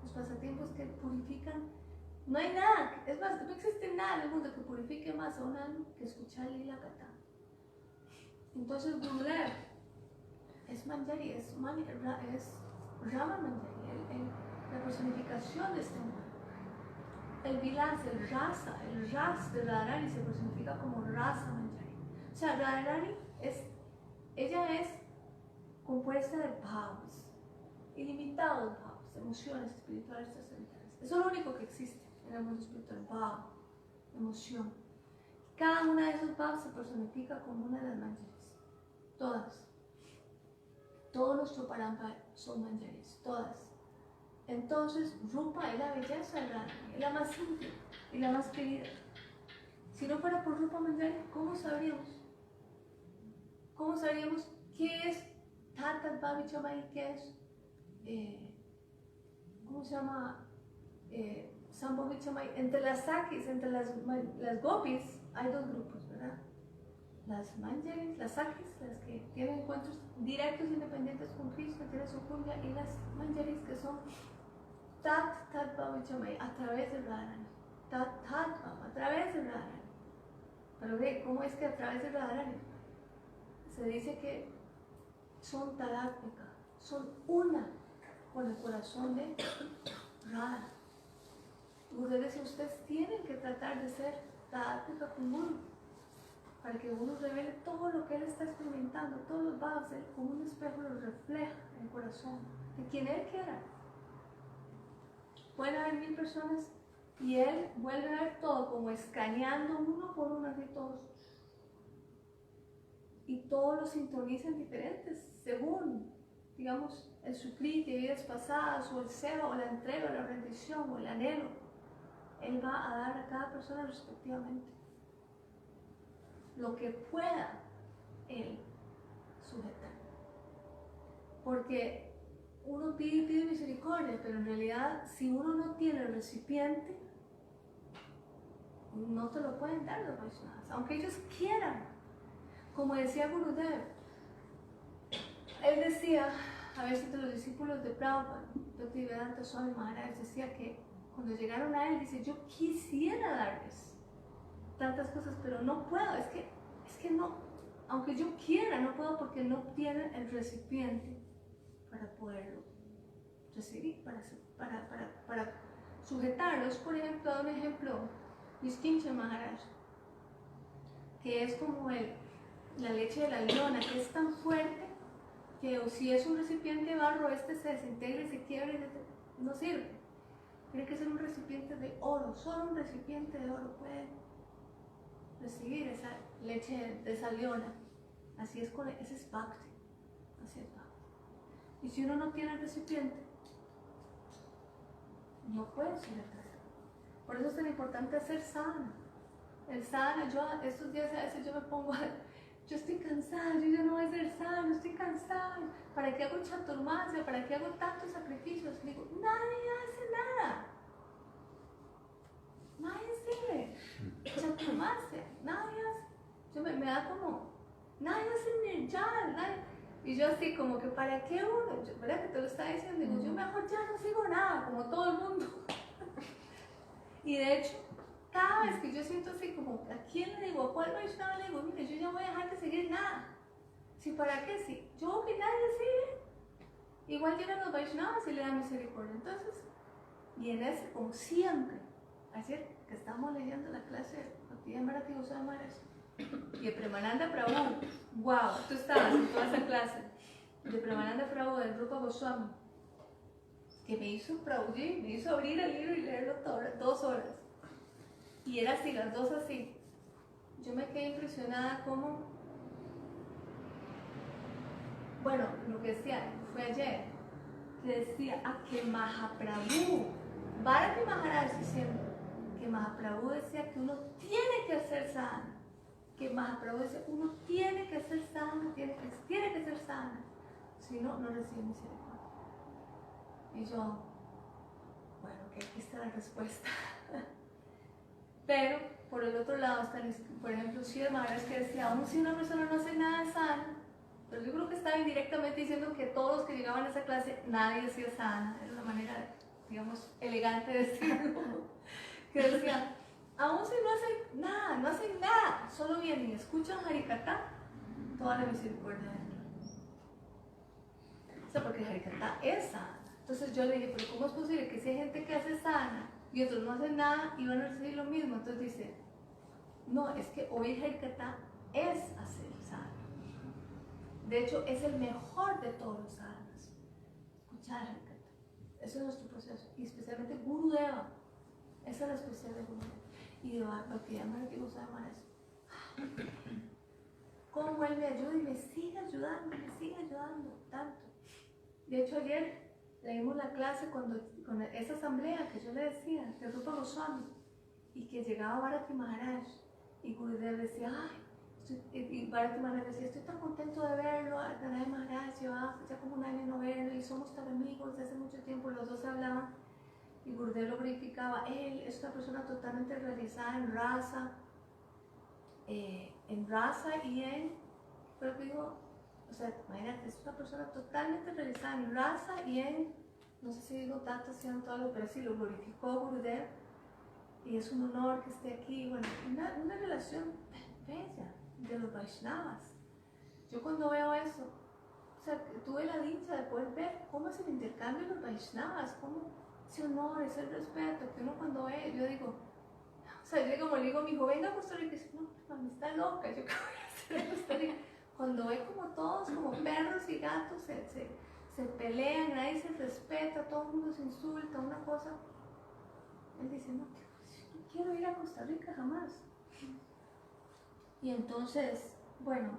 los pasatiempos que purifican? No hay nada, es más, no existe nada en el mundo que purifique más a un alma que escuchar Lila Katha. Entonces Gurudev es Manjari, es Rama Manjari, la personificación de este amor. El Vilas, el Ras de Radharani se personifica como Rasa Manjari. O sea, Radharani ella es compuesta de bhavas, ilimitados bhavas, emociones espirituales trascendentales. Eso es lo único que existe en el mundo espiritual, bhava, emoción. Cada una de esos bhavas se personifica como una de las manjaris, todas. Todos los Choparampa son manjaris, todas. Entonces, Rupa es la belleza de Radharani, es la más simple y la más querida. Si no fuera por Rupa Manjari, ¿cómo sabríamos? ¿Cómo sabríamos qué es Tatat Bhavichamai? ¿Qué es? ¿Cómo se llama? Sambhavichamai. Entre las Sakis, entre las Gopis, hay dos grupos, ¿verdad? Las Manjaris, las Sakis, las que tienen encuentros directos independientes con Krishna, tienen su kunya, y las Manjaris que son Tat Bhavichamai, a través de Radharani. Tat Bhava, a través de Radharani. Pero ve, ¿cómo es que a través de Radharani? Se dice que son Tadátmika, son una con el corazón de Radha. Guru dice, ustedes tienen que tratar de ser Tadátmika con Guru, para que uno revele todo lo que él está experimentando, todos los bhavas, él como un espejo lo refleja en el corazón, de quien él quiera. Pueden haber 1000 personas y él vuelve a ver todo como escaneando uno por uno, así todos. Y todos los sintonizan diferentes, según, digamos, el sukriti de vidas pasadas, o el seva, o la entrega, o la rendición, o el anhelo. Él va a dar a cada persona respectivamente lo que pueda él sujetar. Porque uno pide misericordia, pero en realidad, si uno no tiene el recipiente, no te lo pueden dar los Vaishnavas, aunque ellos quieran. Como decía Gurudev, él decía, a veces de los discípulos de Prabhupada, Bhaktivedanta Swami Maharaj, decía que cuando llegaron a él, dice, yo quisiera darles tantas cosas, pero no puedo, es que no, aunque yo quiera, no puedo porque no tienen el recipiente para poderlo recibir, para sujetarlos. Por ejemplo, un ejemplo, Vishkincha Maharaj, que es como la leche de la leona, que es tan fuerte que si es un recipiente de barro, se desintegra y se quiebra y no sirve. Tiene que ser un recipiente de oro, solo un recipiente de oro puede recibir esa leche de esa leona. Así es ese es Bhakti, así es Bhakti. Y si uno no tiene el recipiente, no puede sujetar. Por eso es tan importante hacer sadhana. El sadhana, yo estos días a veces yo me pongo, yo estoy cansada, yo ya no voy a hacer sadhana, estoy cansada. ¿Para qué hago chaturmasya? ¿Para qué hago tantos sacrificios? Digo, nadie hace nada. Nadie sigue chaturmasya, nadie hace. Me da como, nadie hace nirjal, y yo así como que, ¿para qué uno? ¿Verdad que te lo estaba diciendo? Digo, yo mejor ya no sigo nada, como todo el mundo. Y de hecho, cada vez que yo siento así como, ¿a quién le digo? ¿A cuál Vaishnava le digo? Mire, yo ya voy a dejar de seguir nada. ¿Sí, para qué? Sí, yo que nadie sigue. Igual llegan los Vaishnavas y le dan misericordia. Entonces, y en ese, como siempre, ayer que estábamos leyendo la clase de Bhaktivedanta Marathi Goswami Maharaj y de Premananda Prabhu, wow, tú estabas en toda esa clase de Premananda Prabhu, del Rupa Goswami, que me hizo Prabhuji, me hizo abrir el libro y leerlo todas 2 horas. Y era así, las 2 así. Yo me quedé impresionada como, bueno, lo que decía, fue ayer, que decía a que Mahaprabhu, Bharati Maharaj diciendo, que Mahaprabhu decía que uno tiene que hacer sadhana, que Mahaprabhu decía, uno tiene que hacer sadhana, tiene que ser sadhana, si no, no recibe misericordia. Y yo, bueno, que aquí está la respuesta. Pero, por el otro lado, está, por ejemplo, Sridhar Maharaj que decía, aún si una persona no hace nada de sadhana, pero yo creo que estaba indirectamente diciendo que todos los que llegaban a esa clase, nadie hacía sadhana, era una manera, digamos, elegante de decirlo, que decía, aún si no hacen nada, solo vienen y escuchan Harikatha, toda la misericordia dentro. O sea, porque Harikata es sana. Entonces yo le dije, pero ¿cómo es posible que si hay gente que hace sana y otros no hacen nada y van a recibir lo mismo? Entonces dice, no, es que oír Harikata es hacer sana. De hecho, es el mejor de todos los sanas. Escuchar Harikata. Eso es nuestro proceso. Y especialmente Gurudeva. Esa es la especial de Gurudeva. Y de lo que llaman aquí los Maharaj. Cómo él me ayuda y me sigue ayudando tanto. De hecho, ayer leímos la clase con esa asamblea que yo le decía, de Rupa Goswami, y que llegaba Bharati Maharaj, y Gurudev decía, ay, y Bharati Maharaj decía, estoy tan contento de verlo, a Bharati Maharaj, llevaba ya como un año no verlo, y somos tan amigos desde hace mucho tiempo, los dos hablaban, y Gurudev lo verificaba, él es una persona totalmente realizada en raza y en, pero digo, o sea, imagínate, es una persona totalmente realizada en raza y en, no sé si digo tanto, siento algo, pero sí lo glorificó Gurudev y es un honor que esté aquí. Bueno, una relación bella de los Vaishnavas. Yo cuando veo eso, o sea, tuve la dicha de poder ver cómo es el intercambio de los Vaishnavas, cómo ese honor, ese respeto, que uno cuando ve, yo digo, o sea, yo como le digo a mi hijo, venga a Costa Rica, y dice, no, mami, está loca, yo qué voy a hacer en Costa Rica. Cuando ve como todos, como perros y gatos, se pelean, nadie se respeta, todo el mundo se insulta, una cosa. Él dice, no quiero ir a Costa Rica jamás. Y entonces, bueno,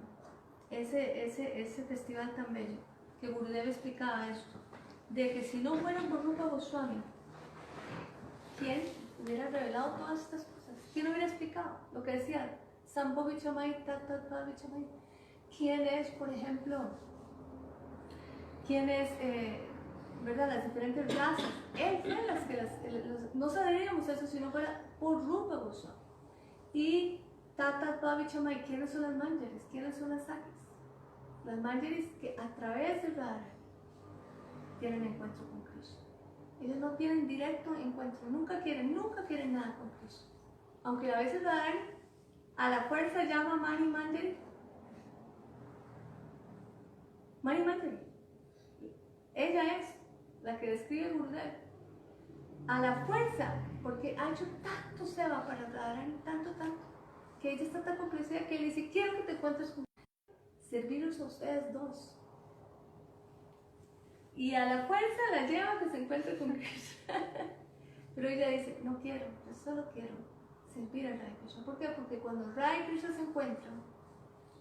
ese festival tan bello, que Gurudev explicaba esto, de que si no fueran por Rupa Goswami, ¿quién hubiera revelado todas estas cosas? ¿Quién hubiera explicado lo que decía Sambhavi Chamai, Tat Vichamai? ¿Quién es, por ejemplo, verdad, las diferentes razas? Él fue las que no sabríamos eso si no fuera por Rupa Goswami. Y Tat Vichamai, ¿quiénes son las Manjaris? ¿Quiénes son las Sakis? Las Manjaris que a través de Radha tienen encuentro con Krishna. Ellos no tienen directo encuentro, nunca quieren nada con Krishna. Aunque a veces Radharani a la fuerza llama Mani Manjari. Mani Manjari. Ella es la que describe Gurudev. A la fuerza, porque ha hecho tanto seva para Radharani, tanto, que ella está tan complacida que le dice, quiero que te encuentres con servirlos a ustedes dos. Y a la fuerza la lleva a que se encuentre con Krishna. Pero ella dice, no quiero, yo solo quiero servir a Radha Krishna. ¿Por qué? Porque cuando Radha y Krishna se encuentran,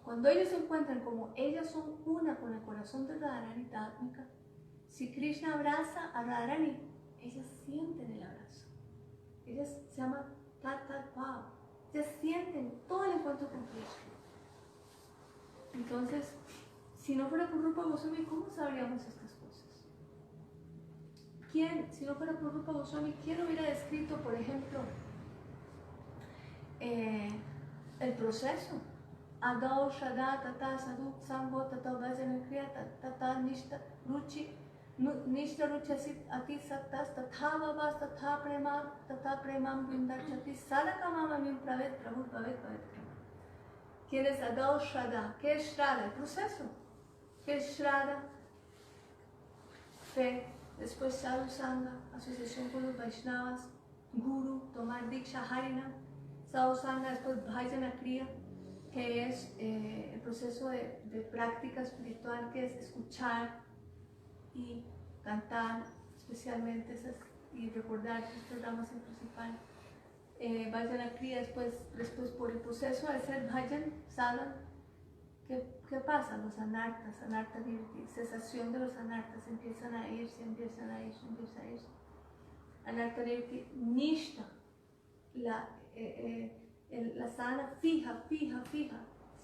cuando ellos se encuentran como ellas son una con el corazón de Radharani Tátmica, si Krishna abraza a Radharani, ellas sienten el abrazo. Ellas se llaman Tat Bhav. Ellas sienten todo el encuentro con Krishna. Entonces, si no fuera por Rupa Goswami, ¿cómo sabríamos estas cosas? Si no fuera por Rupa Goswami, ¿quién hubiera descrito, por ejemplo, el proceso? Adau, Shada, Tata, Sadhu, Sangho, Tata, Vajana, Kriya, Tata, Nishta, Ruchi, Nishta, Ruchi, Ati, Saktas, Tata, Vavas, Tata, Premam, Vindachati, Sadaka, Mama, Mim, Pravet, Prabhu, Pravet. ¿Quién es Adau, Shada? ¿Qué es Shraddha? El proceso. ¿Qué es Shraddha? Fe, después Sadhu Sangha, asociación con los Vaishnavas, Guru, tomar Diksha Harina, Sadhu Sangha, después Bhajana Kriya, que es el proceso de práctica espiritual, que es escuchar y cantar, especialmente y recordar estos programas en principal. Bhajana Kriya, después por el proceso de hacer Bhajan, Sadhan, ¿qué pasa? Los anartas, cesación de los anartas, empiezan a irse. Anarta nirti, Nishta, la sadhana fija,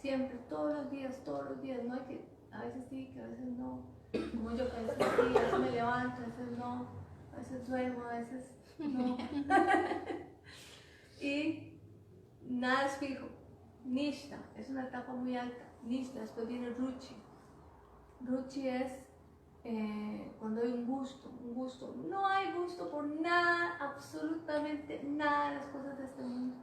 siempre, todos los días, no hay que, a veces sí, que a veces no, como yo, que a veces sí, a veces me levanto, a veces no, a veces duermo, a veces no. Y nada es fijo. Nishta es una etapa muy alta. Nishta, después viene Ruchi. Ruchi es cuando hay un gusto. No hay gusto por nada, absolutamente nada de las cosas de este mundo.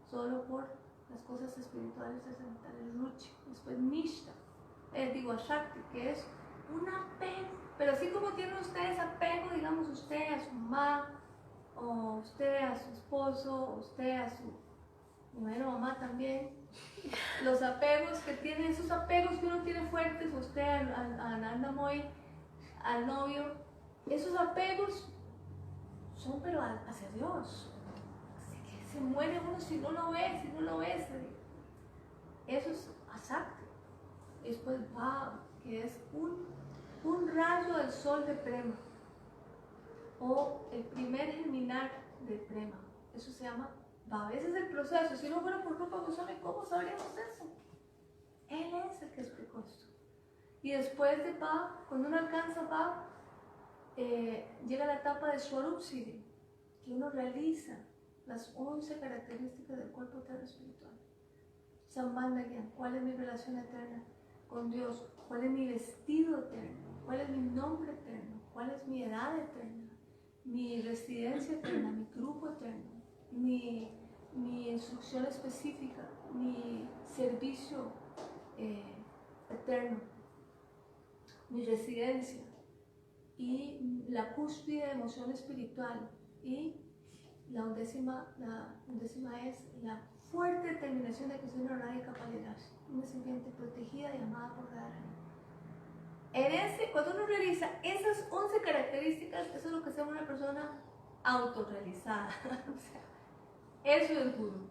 Solo por las cosas espirituales trascendentales. Ruchi. Después Nishta. Ashakti, que es un apego. Pero así como tienen ustedes apego, digamos, usted a su mamá, o usted a su esposo, o usted a su, bueno, mamá también, los apegos que tiene, esos apegos que uno tiene fuertes, usted a Nanda Moy, al novio, esos apegos son pero hacia Dios. Así que se muere uno si no lo ve, si no lo ves. Eso es exacto. Después va, que es un rayo del sol de Prema, o el primer germinar de Prema. Eso se llama Bhava. Ese es el proceso. Si no fuera por Rupa Goswami, ¿cómo sabríamos eso? Él es el que explicó esto. Y después de Bhava, cuando uno alcanza Bhava, llega la etapa de Swarup Siddhi, que uno realiza las 11 características del cuerpo eterno espiritual. Sambandha Gyan, ¿cuál es mi relación eterna con Dios? ¿Cuál es mi vestido eterno? ¿Cuál es mi nombre eterno? ¿Cuál es mi edad eterna? Mi residencia eterna, mi grupo eterno, mi instrucción específica, mi servicio eterno, mi residencia, y la cúspide de emoción espiritual, y la undécima es la fuerte determinación de que soy una radika palidas, una sirviente protegida y amada por Radharani. Cuando uno realiza esas 11 características, eso es lo que se llama una persona autorrealizada. O sea, eso es guru.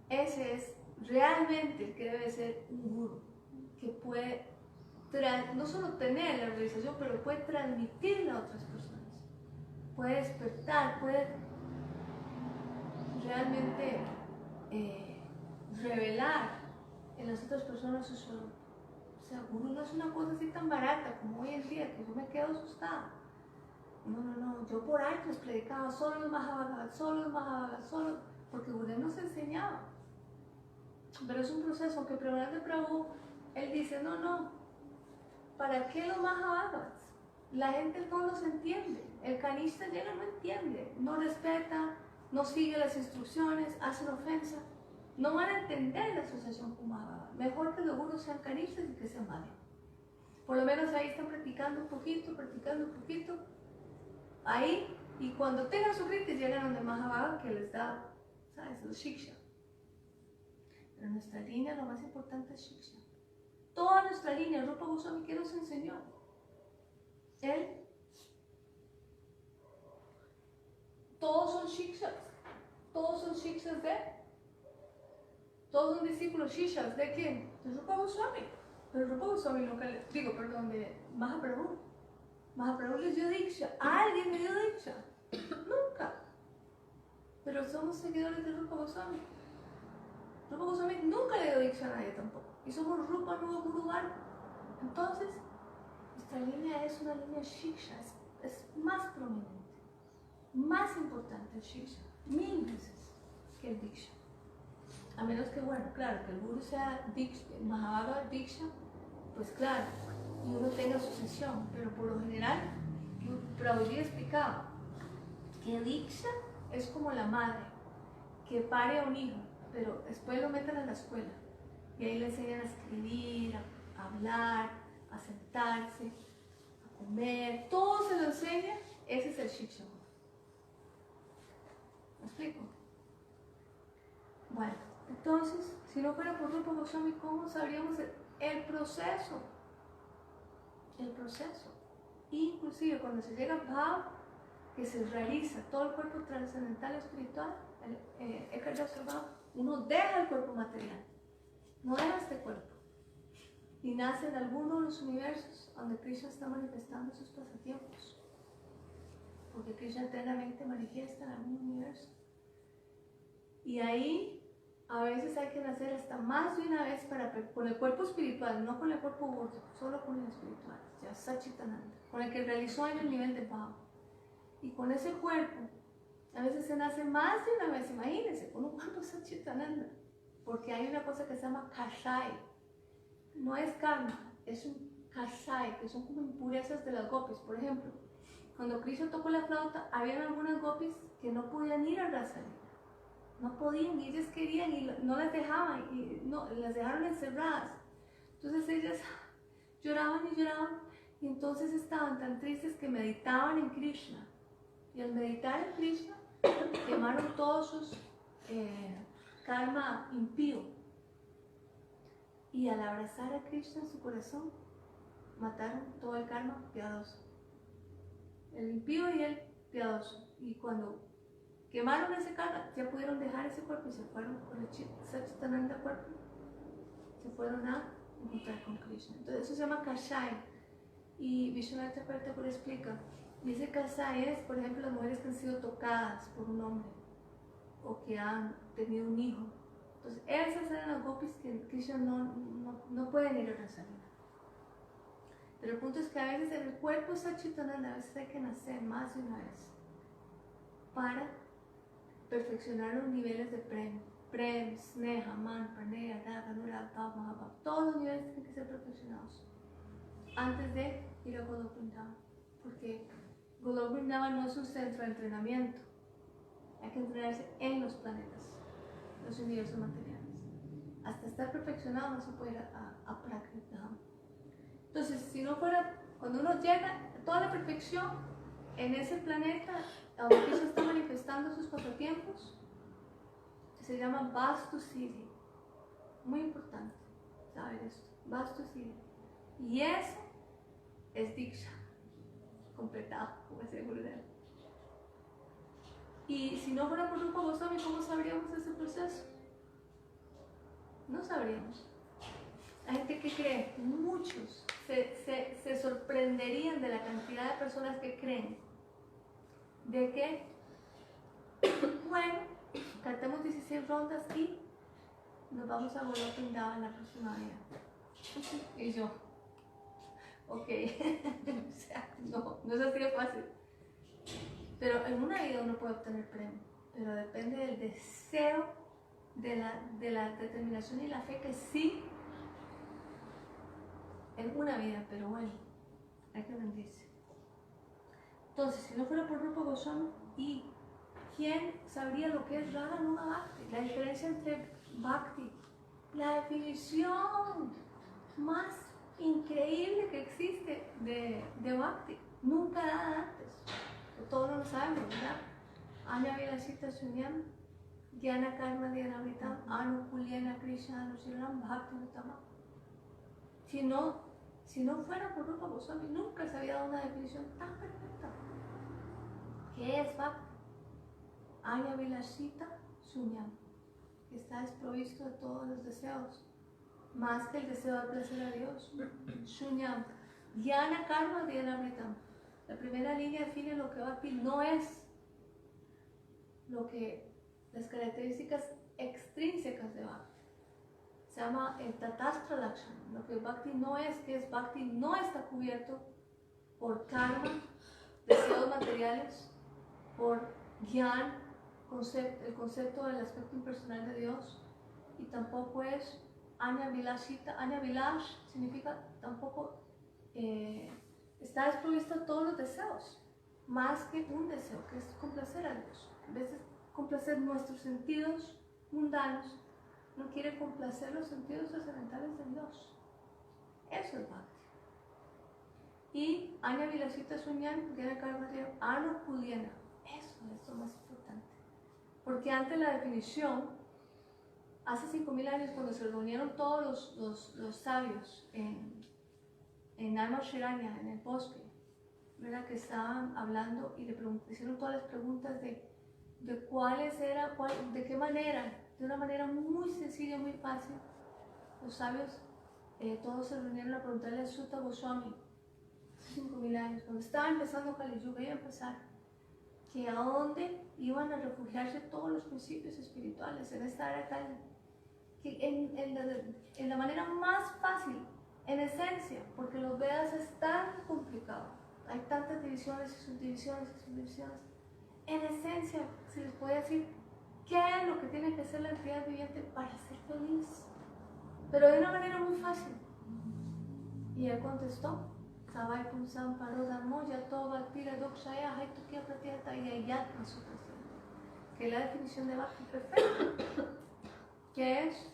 Ese es realmente el que debe ser un guru, que puede no solo tener la realización, pero puede transmitirla a otras personas, puede despertar, puede realmente revelar en las otras personas su salud. O sea, guru no es una cosa así tan barata como hoy en día, que yo me quedo asustada. No, yo por años predicaba solo los Mahabhagavat, solo, porque Guru nos enseñaba. Pero es un proceso, aunque Premananda Prabhu, él dice, no, ¿para qué los Mahabhagavats? La gente no los entiende, el canista llega, no entiende, no respeta, no sigue las instrucciones, hacen ofensa. No van a entender la asociación con Mahabhagavad. Mejor que los gurus sean canistas y que sean válidos. Por lo menos ahí están practicando un poquito, ahí, y cuando tengan su kritis llegan donde Mahabhagavad, que les da, ¿sabes?, los shiksha. Pero nuestra línea, lo más importante es shiksha. Toda nuestra línea, Rupa Goswami, ¿qué nos enseñó? Todos son shikshas. Todos son shikshas todos son discípulos shishas, ¿de quién? De Rupa Goswami. Pero Rupa Goswami nunca de Mahaprabhu. Mahaprabhu les dio diksha. ¿Alguien me dio diksha? Nunca. Pero somos seguidores de Rupa Goswami. Rupa Goswami nunca le dio diksha a nadie tampoco. Y somos Rupa Nuva Guru Varga. Entonces, nuestra línea es una línea shiksha. Es más prominente, más importante el shiksha, 1000 veces que el diksha. A menos que, bueno, claro, que el guru sea Mahabhagavad Diksha, pues claro, y uno tenga sucesión, pero por lo general, Prabhuji explicaba que Diksha es como la madre que pare a un hijo, pero después lo meten a la escuela y ahí le enseñan a escribir, a hablar, a sentarse, a comer, todo se lo enseña. Ese es el Shiksha. ¿Me explico? Bueno. Entonces, si no fuera por Rupa Goswami, ¿cómo sabríamos el proceso? El proceso. Inclusive cuando se llega a Bhava, que se realiza todo el cuerpo trascendental espiritual, Eckhart ya observado, uno deja el cuerpo material, no deja este cuerpo, y nace en alguno de los universos donde Krishna está manifestando sus pasatiempos, porque Krishna eternamente manifiesta en algún universo. Y ahí a veces hay que nacer hasta más de una vez con el cuerpo espiritual, no con el cuerpo gordo, solo con el espiritual, ya Sachitananda, con el que realizó en el nivel de Bhava. Y con ese cuerpo, a veces se nace más de una vez, imagínense, con un cuerpo Sachitananda, porque hay una cosa que se llama Kashai, no es karma, es un Kashai, que son como impurezas de las gopis. Por ejemplo, cuando Krishna tocó la flauta, había algunas gopis que no podían ir al Rasa Lila. No podían, y ellas querían y no las dejaban, y no, las dejaron encerradas. Entonces ellas lloraban y lloraban, y entonces estaban tan tristes que meditaban en Krishna. Y al meditar en Krishna, quemaron todos sus karma impío. Y al abrazar a Krishna en su corazón, mataron todo el karma piadoso. El impío y el piadoso. Y cuando quemaron ese karma, ya pudieron dejar ese cuerpo y se fueron con el Satchitananda cuerpo. Se fueron a encontrar con Krishna. Entonces eso se llama Kashai. Y Vishwanath Chakravarti explica. Y ese Kashai es, por ejemplo, las mujeres que han sido tocadas por un hombre o que han tenido un hijo. Entonces esas eran las gopis que Krishna no pueden ir a rezar. Pero el punto es que a veces en el cuerpo de Satchitananda, a veces hay que nacer más de una vez para perfeccionar los niveles de prem. Prem, Sneha, Man, Praneya, Raga, Anurag, Bhav, Mahabhav. Todos los niveles tienen que ser perfeccionados antes de ir a Golok Vrindavan. Porque Golok Vrindavan no es un centro de entrenamiento. Hay que entrenarse en los planetas, los universos materiales. Hasta estar perfeccionado no se puede ir a Prakriti Dham. Entonces, si no fuera, cuando uno llega a toda la perfección en ese planeta, donde Krishna está manifestando sus pasatiempos, se llama Vastu Siddhi. Muy importante saber esto. Vastu Siddhi. Y eso es Diksha, completado, como decía Gurudev. Y si no fuera por Rupa Goswami, ¿cómo sabríamos ese proceso? No sabríamos. Hay gente que cree, muchos se sorprenderían de la cantidad de personas que creen de que, bueno, cantemos 16 rondas y nos vamos a Golok Vrindavan la próxima vida. Y yo, ok, o sea, no es así de fácil. Pero en una vida uno puede obtener premio, pero depende del deseo, de la determinación y la fe que sí en una vida, pero bueno, hay que rendirse. Entonces, si no fuera por Rupa Goswami, ¿y quién sabría lo que es Radha Nuga Bhakti? La diferencia entre Bhakti, la definición más increíble que existe de Bhakti, nunca dada antes. Todos lo sabemos, ¿verdad? Anya Vilasita Sunyam, Gyana Karma Dhyanavritam, Anukulyana Krishna Anusilam, Bhakti Uttama. Si no fuera por Rupa Goswami, nunca se había dado una definición tan perfecta. ¿Qué es Bhakti? Anya Vilasita Sunyam, que está desprovisto de todos los deseos, más que el deseo de placer a Dios. Sunyam, Gyana Karma Dhyanavritam. La primera línea define lo que Bhakti no es, las características extrínsecas de Bhakti. Se llama el Tatastra Lakshana. Lo que Bhakti no es, que es Bhakti no está cubierto por karma, deseos materiales, por Gyan, el concepto del aspecto impersonal de Dios, y tampoco es Anya Vilashita. Anya Vilash significa tampoco está desprovisto de todos los deseos, más que un deseo, que es complacer a Dios. A veces complacer nuestros sentidos mundanos, no quiere complacer los sentidos trascendentales de Dios. Eso es Bhakti. Y Anya Vilasita Sunyam, Gyana Karma Anukulyana. Eso es lo más importante. Porque antes la definición, hace 5.000 años, cuando se reunieron todos los sabios en Alma Shiranya, en el bosque, ¿verdad? Que estaban hablando y le hicieron todas las preguntas de cuáles eran, de qué manera, de una manera muy sencilla, muy fácil. Los sabios todos se reunieron a preguntarle a Sutta Goswami, hace 5.000 años, cuando estaba empezando Kali Yuga, iba a empezar, que a dónde iban a refugiarse todos los principios espirituales en esta era Kali, que en la manera más fácil, en esencia, porque los Vedas es tan complicado, hay tantas divisiones y subdivisiones y subdivisiones. En esencia, se les puede decir qué es lo que tiene que hacer la entidad viviente para ser feliz, pero de una manera muy fácil. Y él contestó, Savai Punsam Parodamo Yato Bhaktira Dokshaya Haitukia Pratyata Yayatma Sutrasya, que es la definición de Bhakti perfecta, que es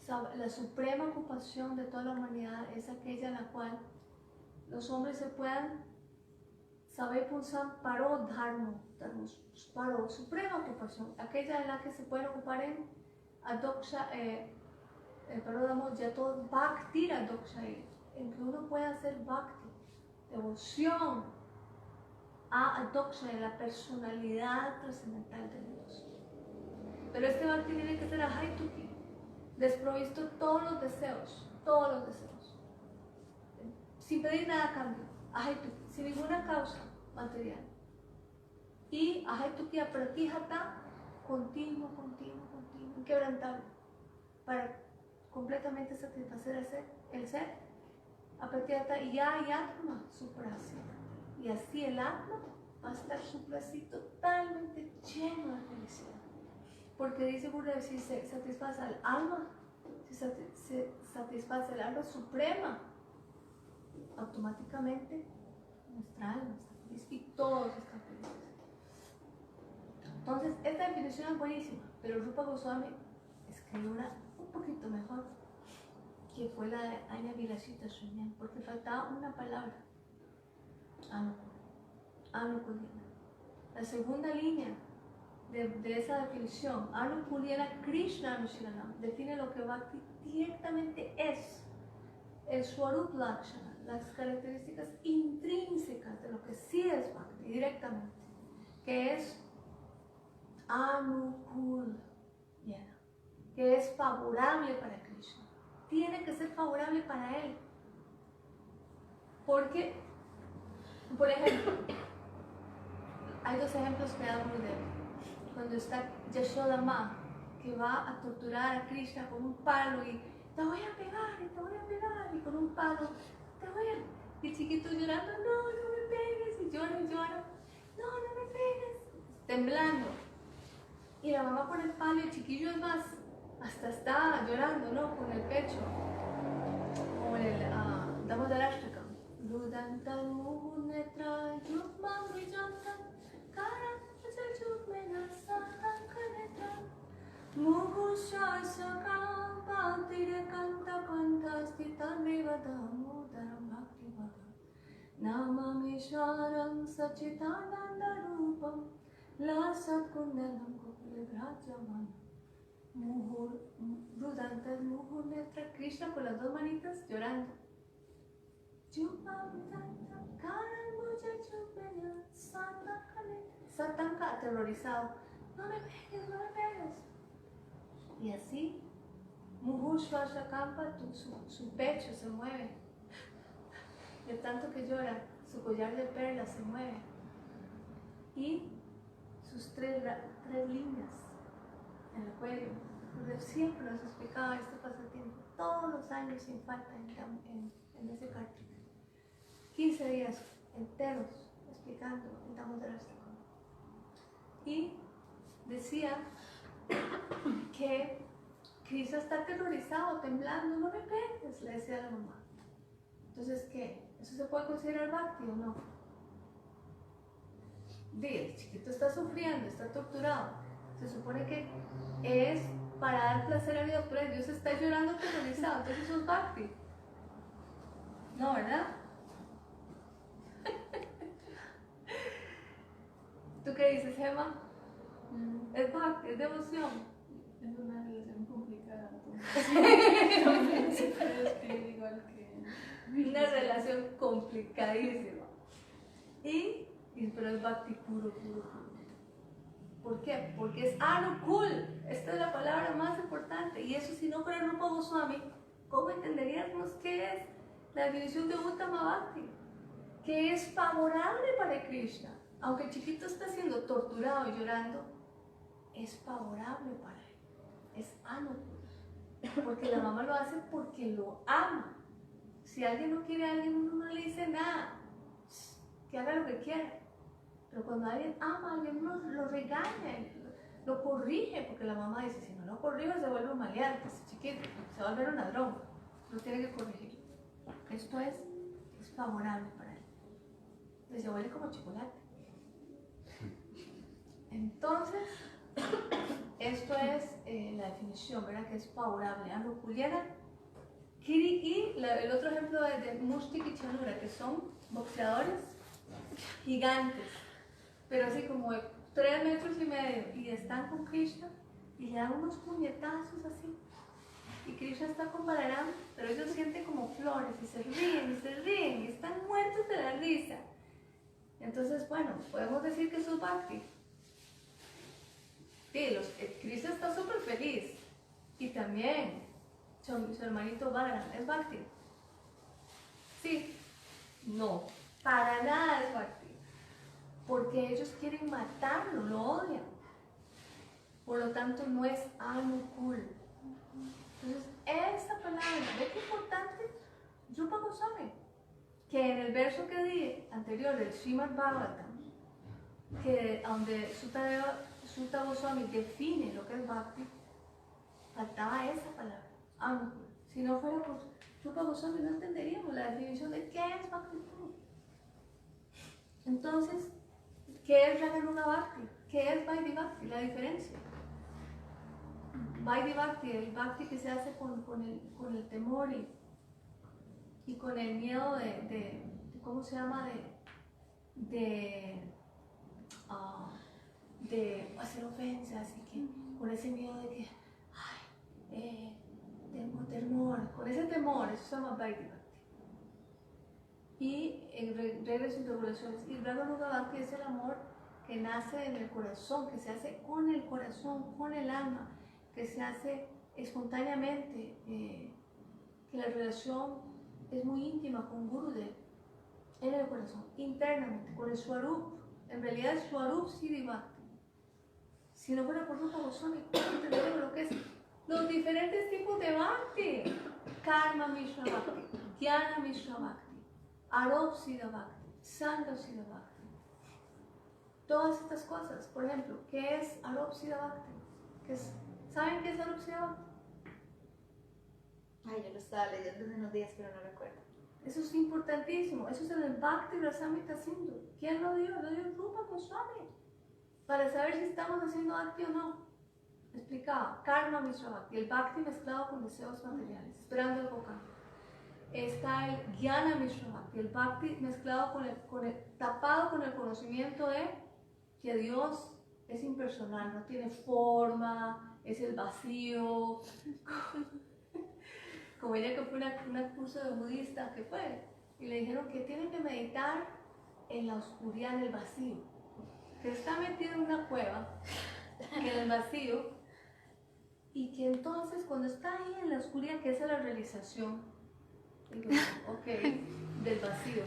la suprema ocupación de toda la humanidad es aquella en la cual los hombres se puedan saber punzar paro dharma, paro, suprema ocupación, aquella en la que se pueden ocupar en adoksha, perdón, ya todo bhakti adoksha, en que uno pueda hacer bhakti, devoción a adoksha, la personalidad trascendental de Dios. Pero este bhakti tiene que ser ahaituki, desprovisto todos los deseos, sin pedir nada a cambio, ahaituki, sin ninguna causa material. Y ahaituki apratijata, continuo, inquebrantable, para completamente satisfacer el ser, apratijata y atma suprasya. Y así el atma va a estar suprasí totalmente lleno de felicidad. Porque dice Buda, si se satisface al alma, si se satisface el alma suprema, automáticamente nuestra alma está feliz y todos están felices. Entonces, esta definición es buenísima, pero Rupa Goswami escribió una un poquito mejor, que fue la de Anya Vilashita Shunyam, porque faltaba una palabra, Anukulina. La segunda línea de esa definición, Anukulina Krishna Anushilanam, define lo que Bhakti directamente es, el Swarup Lakshana, las características intrínsecas de lo que sí es Bhakti directamente, que es Anukul, que es favorable para Krishna. Tiene que ser favorable para él. Porque, por ejemplo, hay dos ejemplos que da Gurudev. Cuando está Yashoda Ma, que va a torturar a Krishna con un palo y te voy a pegar, y con un palo, y el chiquito llorando, no me pegues, y llora, no me pegues, temblando. Y la mamá con el palo y el chiquillo es más, hasta está llorando, ¿no? Con el pecho. Como en el Damodarashtakam. Rudantan muhunetra yukman vijantan karan jajukmena satan kanetra muhushasakam bhaktire kanta kanta stitan vivadamudaram bhakti bhagam namamishwaram sachitananda rupam la satkundalam kupilebhrajamana Rudantas Muhur Netra, Krishna con las dos manitas llorando. Satanka aterrorizado. No me pegues. Y así, Muhur Shvashakampa, su pecho se mueve. De tanto que llora, su collar de perlas se mueve. Y sus tres líneas en el cuello. Siempre nos explicaba este pasatiempo, todos los años sin falta en ese cartel. 15 días enteros explicando el Damodarashtakam. Y decía que Krishna está aterrorizado, temblando, no me pegues, le decía a la mamá. Entonces, ¿qué? ¿Eso se puede considerar bhakti o no? El chiquito está sufriendo, está torturado. Se supone que es para dar placer a Dios, pero Dios está llorando aterrorizado, entonces eso es bhakti. No, ¿verdad? ¿Tú qué dices, Gemma? Es bhakti, es devoción. Es una relación complicada. Entonces, se puede describir igual que... Una relación complicadísima. Pero es bhakti puro. ¿Por qué? Porque es anukul. Esta es la palabra más importante. Y eso, si no fuera Rupa Goswami, ¿cómo entenderíamos qué es la definición de Uttama Bhakti? Que es favorable para Krishna. Aunque el chiquito está siendo torturado y llorando, es favorable para él. Es anukul. Porque la mamá lo hace porque lo ama. Si alguien no quiere a alguien, uno no le dice nada. Que haga lo que quiera. Pero cuando alguien ama a alguien, uno lo regaña, lo corrige, porque la mamá dice, si no lo corrijo se vuelve un maleante, ese chiquito, se va a volver un ladrón, lo tiene que corregir. Esto es favorable para él. Entonces se vuelve como chocolate. Entonces, esto es la definición, ¿verdad? Que es favorable. Anukuliana. Y el otro ejemplo es de Mushtik y Chanura, que son boxeadores gigantes, pero así como de 3 metros y medio, y están con Krishna y le dan unos puñetazos así. Y Krishna está con Balaram, pero ellos sienten como flores y se ríen, y están muertos de la risa. Entonces, bueno, podemos decir que eso es Bhakti. Sí, Krishna está súper feliz. Y también su hermanito Balaram es Bhakti. Sí, no, para nada es Bhakti. Porque ellos quieren matarlo, lo odian. Por lo tanto, no es Anukul. Entonces, esa palabra, ¿ve qué importante? Rupa Goswami, que en el verso que di anterior del Srimad Bhagavatam, que donde Sutta Goswami define lo que es Bhakti, faltaba esa palabra, Anukul. Si no fuera por Rupa Goswami, no entenderíamos la definición de qué es Bhakti. Entonces, ¿qué es Raganuga Bhakti? ¿Qué es Vaidhi Bhakti? La diferencia. Vaidhi Bhakti, el Bhakti que se hace con el temor y con el miedo de ¿cómo se llama? De hacer ofensas y que con ese miedo de que, tengo temor, con ese temor, eso se llama Vaidhi Bhakti. Y en reglas y regulaciones. Y Raganuga Bhakti es el amor que nace en el corazón, que se hace con el corazón, con el alma, que se hace espontáneamente, que la relación es muy íntima con Gurudev en el corazón, internamente, con el Swarup. En realidad el Swarup Siddhi Bhakti. Si no fuera por Rupa Goswami, ¿cómo entendemos lo que es los diferentes tipos de Bhakti? Karma Mishra Bhakti, Jnana Mishra Bhakti, Arop Siddha Bhakti, Sangha Siddha Bhakti. Todas estas cosas, por ejemplo, ¿qué es Arop Siddha Bhakti? ¿Saben qué es Arop Siddha Bhakti? Ay, yo lo estaba leyendo hace unos días, pero no recuerdo. Eso es importantísimo. Eso es el Bhakti Rasamrita Sindhu. ¿Quién lo dio? Lo dio Rupa Goswami. Para saber si estamos haciendo Bhakti o no. Explicaba. Karma Mishra Bhakti. El Bhakti mezclado con deseos materiales. Esperando algo cambio. Está el Jnana Mishra Bhakti. El Bhakti mezclado tapado con el conocimiento de que Dios es impersonal. No tiene forma. Es el vacío. Como ella que fue una curso de budista que fue, y le dijeron que tienen que meditar en la oscuridad, en el vacío, que está metido en una cueva, en el vacío, y que entonces cuando está ahí en la oscuridad, que esa es la realización, digo, ok, del vacío,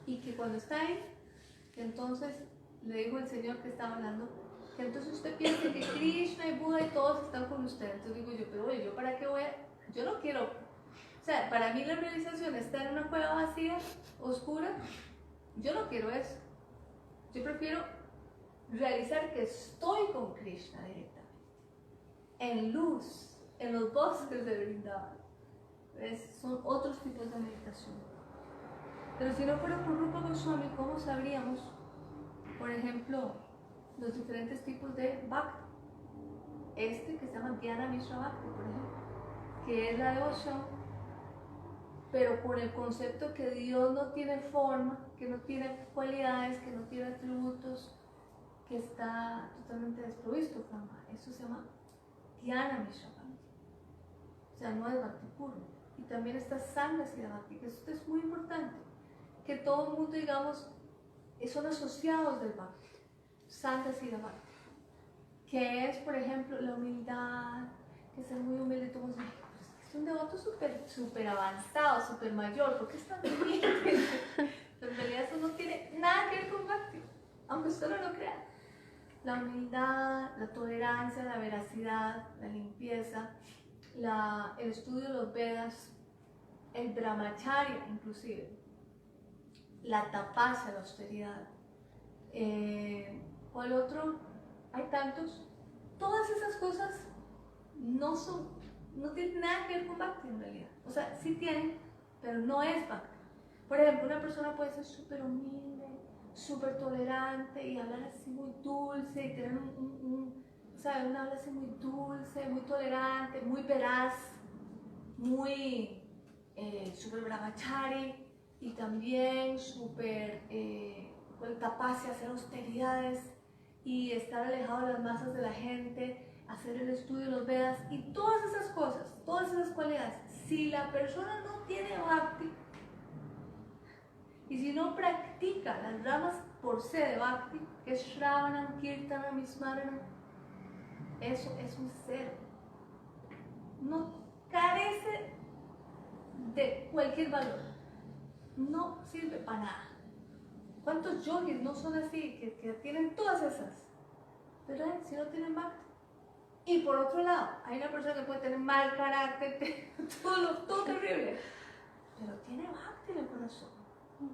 y que cuando está ahí, que entonces le dijo el Señor que estaba hablando, que entonces usted piensa que Krishna y Buda y todos están con usted. Entonces digo yo, pero oye, ¿yo para qué voy a...? Yo no quiero, o sea, para mí la realización está en una cueva vacía, oscura, yo no quiero eso. Yo prefiero realizar que estoy con Krishna directamente, en luz, en los bosques de Vrindavan. Son otros tipos de meditación. Pero si no fuera por Rupa Goswami, ¿cómo sabríamos, por ejemplo, los diferentes tipos de Bhakti? Que se llama Jnana Mishra Bhakti, por ejemplo, que es la devoción, pero con el concepto que Dios no tiene forma, que no tiene cualidades, que no tiene atributos, que está totalmente desprovisto, Brahma. Eso se llama Jnana Mishra Bhakti. O sea, no es Bhakti puro. Y también está Sangha Siddha Bhakti, que esto es muy importante, que todo el mundo, digamos, son asociados del Bhakti. Sangha Siddha Bhakti, que es, por ejemplo, la humildad, que ser muy humilde. Todos dicen, es un devoto súper avanzado, súper mayor, ¿por qué es tan humilde? En realidad eso no tiene nada que ver con Bhakti, aunque usted no lo crea. La humildad, la tolerancia, la veracidad, la limpieza, el estudio de los Vedas, el brahmacharya inclusive, la tapasya, la austeridad. ¿Cuál otro? Hay tantos. Todas esas cosas no tienen nada que ver con Bhakti en realidad. O sea, sí tienen, pero no es Bhakti. Por ejemplo, una persona puede ser súper humilde, súper tolerante y hablar así muy dulce y tener O sea, una habla así muy dulce, muy tolerante, muy veraz, muy súper brahmachari y también súper capaz de hacer austeridades y estar alejado de las masas de la gente, hacer el estudio de los Vedas y todas esas cosas, todas esas cualidades. Si la persona no tiene bhakti y si no practica las ramas por se de bhakti, que es Shravanam, Kirtanam, Smaranam, eso es un cero. No carece de cualquier valor. No sirve para nada. ¿Cuántos yogis no son así, que tienen todas esas? Pero si no tienen bhakti. Y por otro lado, hay una persona que puede tener mal carácter, todo terrible, pero tiene bhakti en el corazón.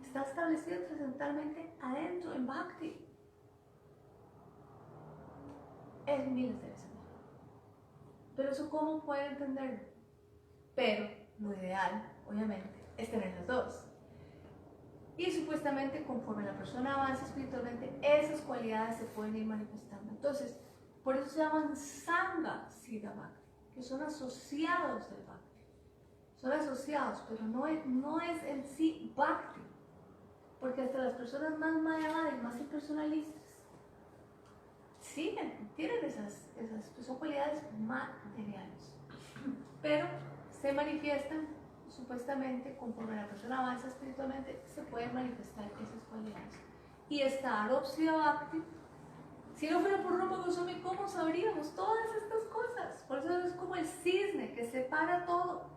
Está establecido trascendentalmente adentro en bhakti. Es miles de veces mejor. Pero eso, ¿cómo pueden entenderlo? Pero lo ideal, obviamente, es tener las dos. Y supuestamente, conforme la persona avanza espiritualmente, esas cualidades se pueden ir manifestando. Entonces, por eso se llaman Sangha Siddha Bhakti, que son asociados del Bhakti. Son asociados, pero no es en sí Bhakti. Porque hasta las personas más mayavadas, más impersonalistas, tienen esas pues son cualidades materiales. Pero se manifiestan, supuestamente, conforme la persona avanza espiritualmente, se pueden manifestar esas cualidades. Y esta Aropsiya Bhakti, si no fuera por Rupa Goswami, ¿cómo sabríamos todas estas cosas? Por eso es como el cisne que separa todo.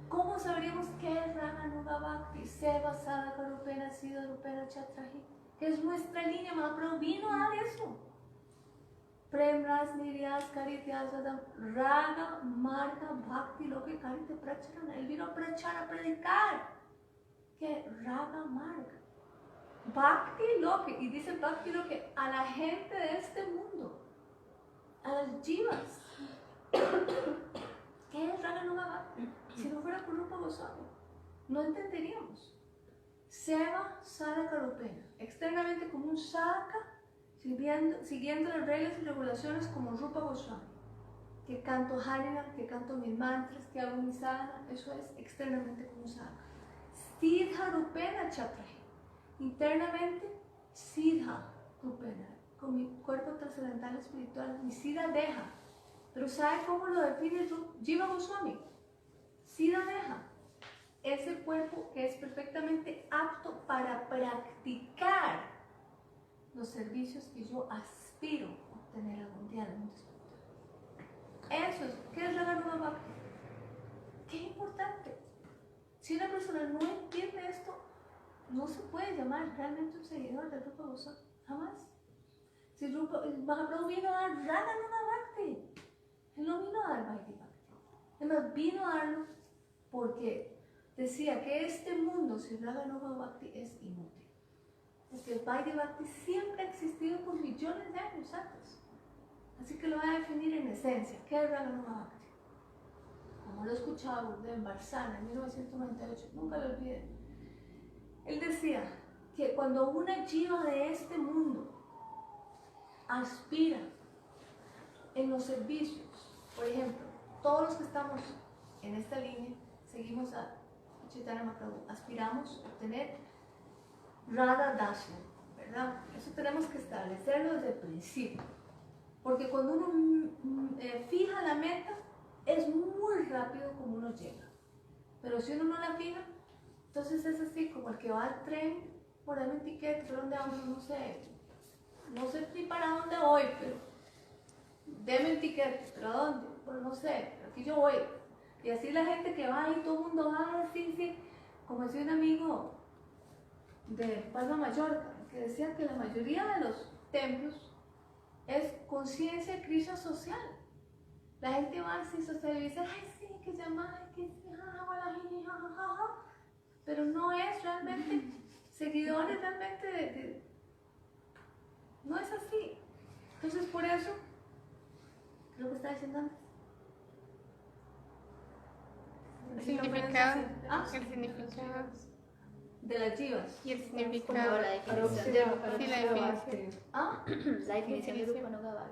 ¿Cómo sabríamos qué es Raganuga Bhakti? Seva Sadhaka Rupena Siddha Rupena Chatrahi, que es nuestra línea. Mahaprabhu vino a dar eso. Prem Ras Niryas Karityazadam Raga Marga Bhakti Loke Karite Pracharana. Él vino a prachar, a predicar. ¿Qué? Raga Marga. Bhakti Loke, y dice Bhakti Loke a la gente de este mundo, a las jivas. ¿Qué es Raganuga Bhakti? Si no fuera por Rupa Goswami, no entenderíamos. Seva Sadhaka Rupena, externamente como un sadhaka, siguiendo las reglas y regulaciones como Rupa Goswami, que canto Harinam, que canto mis mantras, que hago mi sadhana, eso es externamente como un sadhaka. Siddha Rupena Chatrahi, internamente Siddha Rupena, con mi cuerpo trascendental espiritual, mi Siddha Deha. Pero ¿sabe cómo lo define Jiva Goswami? Siddha Deha es el cuerpo que es perfectamente apto para practicar los servicios que yo aspiro a obtener algún día en el mundo espiritual. Eso es, ¿qué es Raganuga Bhakti? Qué importante. Si una persona no entiende esto, no se puede llamar realmente un seguidor de Rupa Goswami, jamás. Si Mahaprabhu vino a dar Raganuga Bhakti, él no vino a dar Vaidhi Bhakti. Además, vino a darlo porque decía que este mundo sin Raganuga Bhakti es inútil. Es que el Vaidhi Bhakti siempre ha existido por millones de años antes. Así que lo voy a definir en esencia. ¿Qué es Raganuga Bhakti? Como lo escuchaba en Barsana en 1998, nunca lo olvidé. Él decía que cuando una jiva de este mundo aspira en los servicios, por ejemplo, todos los que estamos en esta línea, seguimos a Chaitanya Mahaprabhu, aspiramos a obtener Radha Dasya, ¿verdad? Eso tenemos que establecerlo desde el principio, porque cuando uno fija la meta, es muy rápido como uno llega, pero si uno no la fija, entonces es así como el que va al tren, por dame un ticket, ¿pero dónde vamos? No sé ni para dónde voy, pero deme un ticket, ¿pero a dónde? Pues no sé, pero aquí yo voy. Y así la gente que va y todo el mundo va, sí, como decía un amigo de Palma Mallorca, que decía que la mayoría de los templos es conciencia de Krishna social. La gente va así social y dice, ay sí, que llama, que sí, jajaja, pero no es realmente seguidores realmente no es así. Entonces por eso, lo que estaba diciendo antes. El significado. ¿Ah? El significado. de las jivas. Y el Como significado. la definición Sí, de la Rupa definición. Ah, la definición de Rupa Nugabal.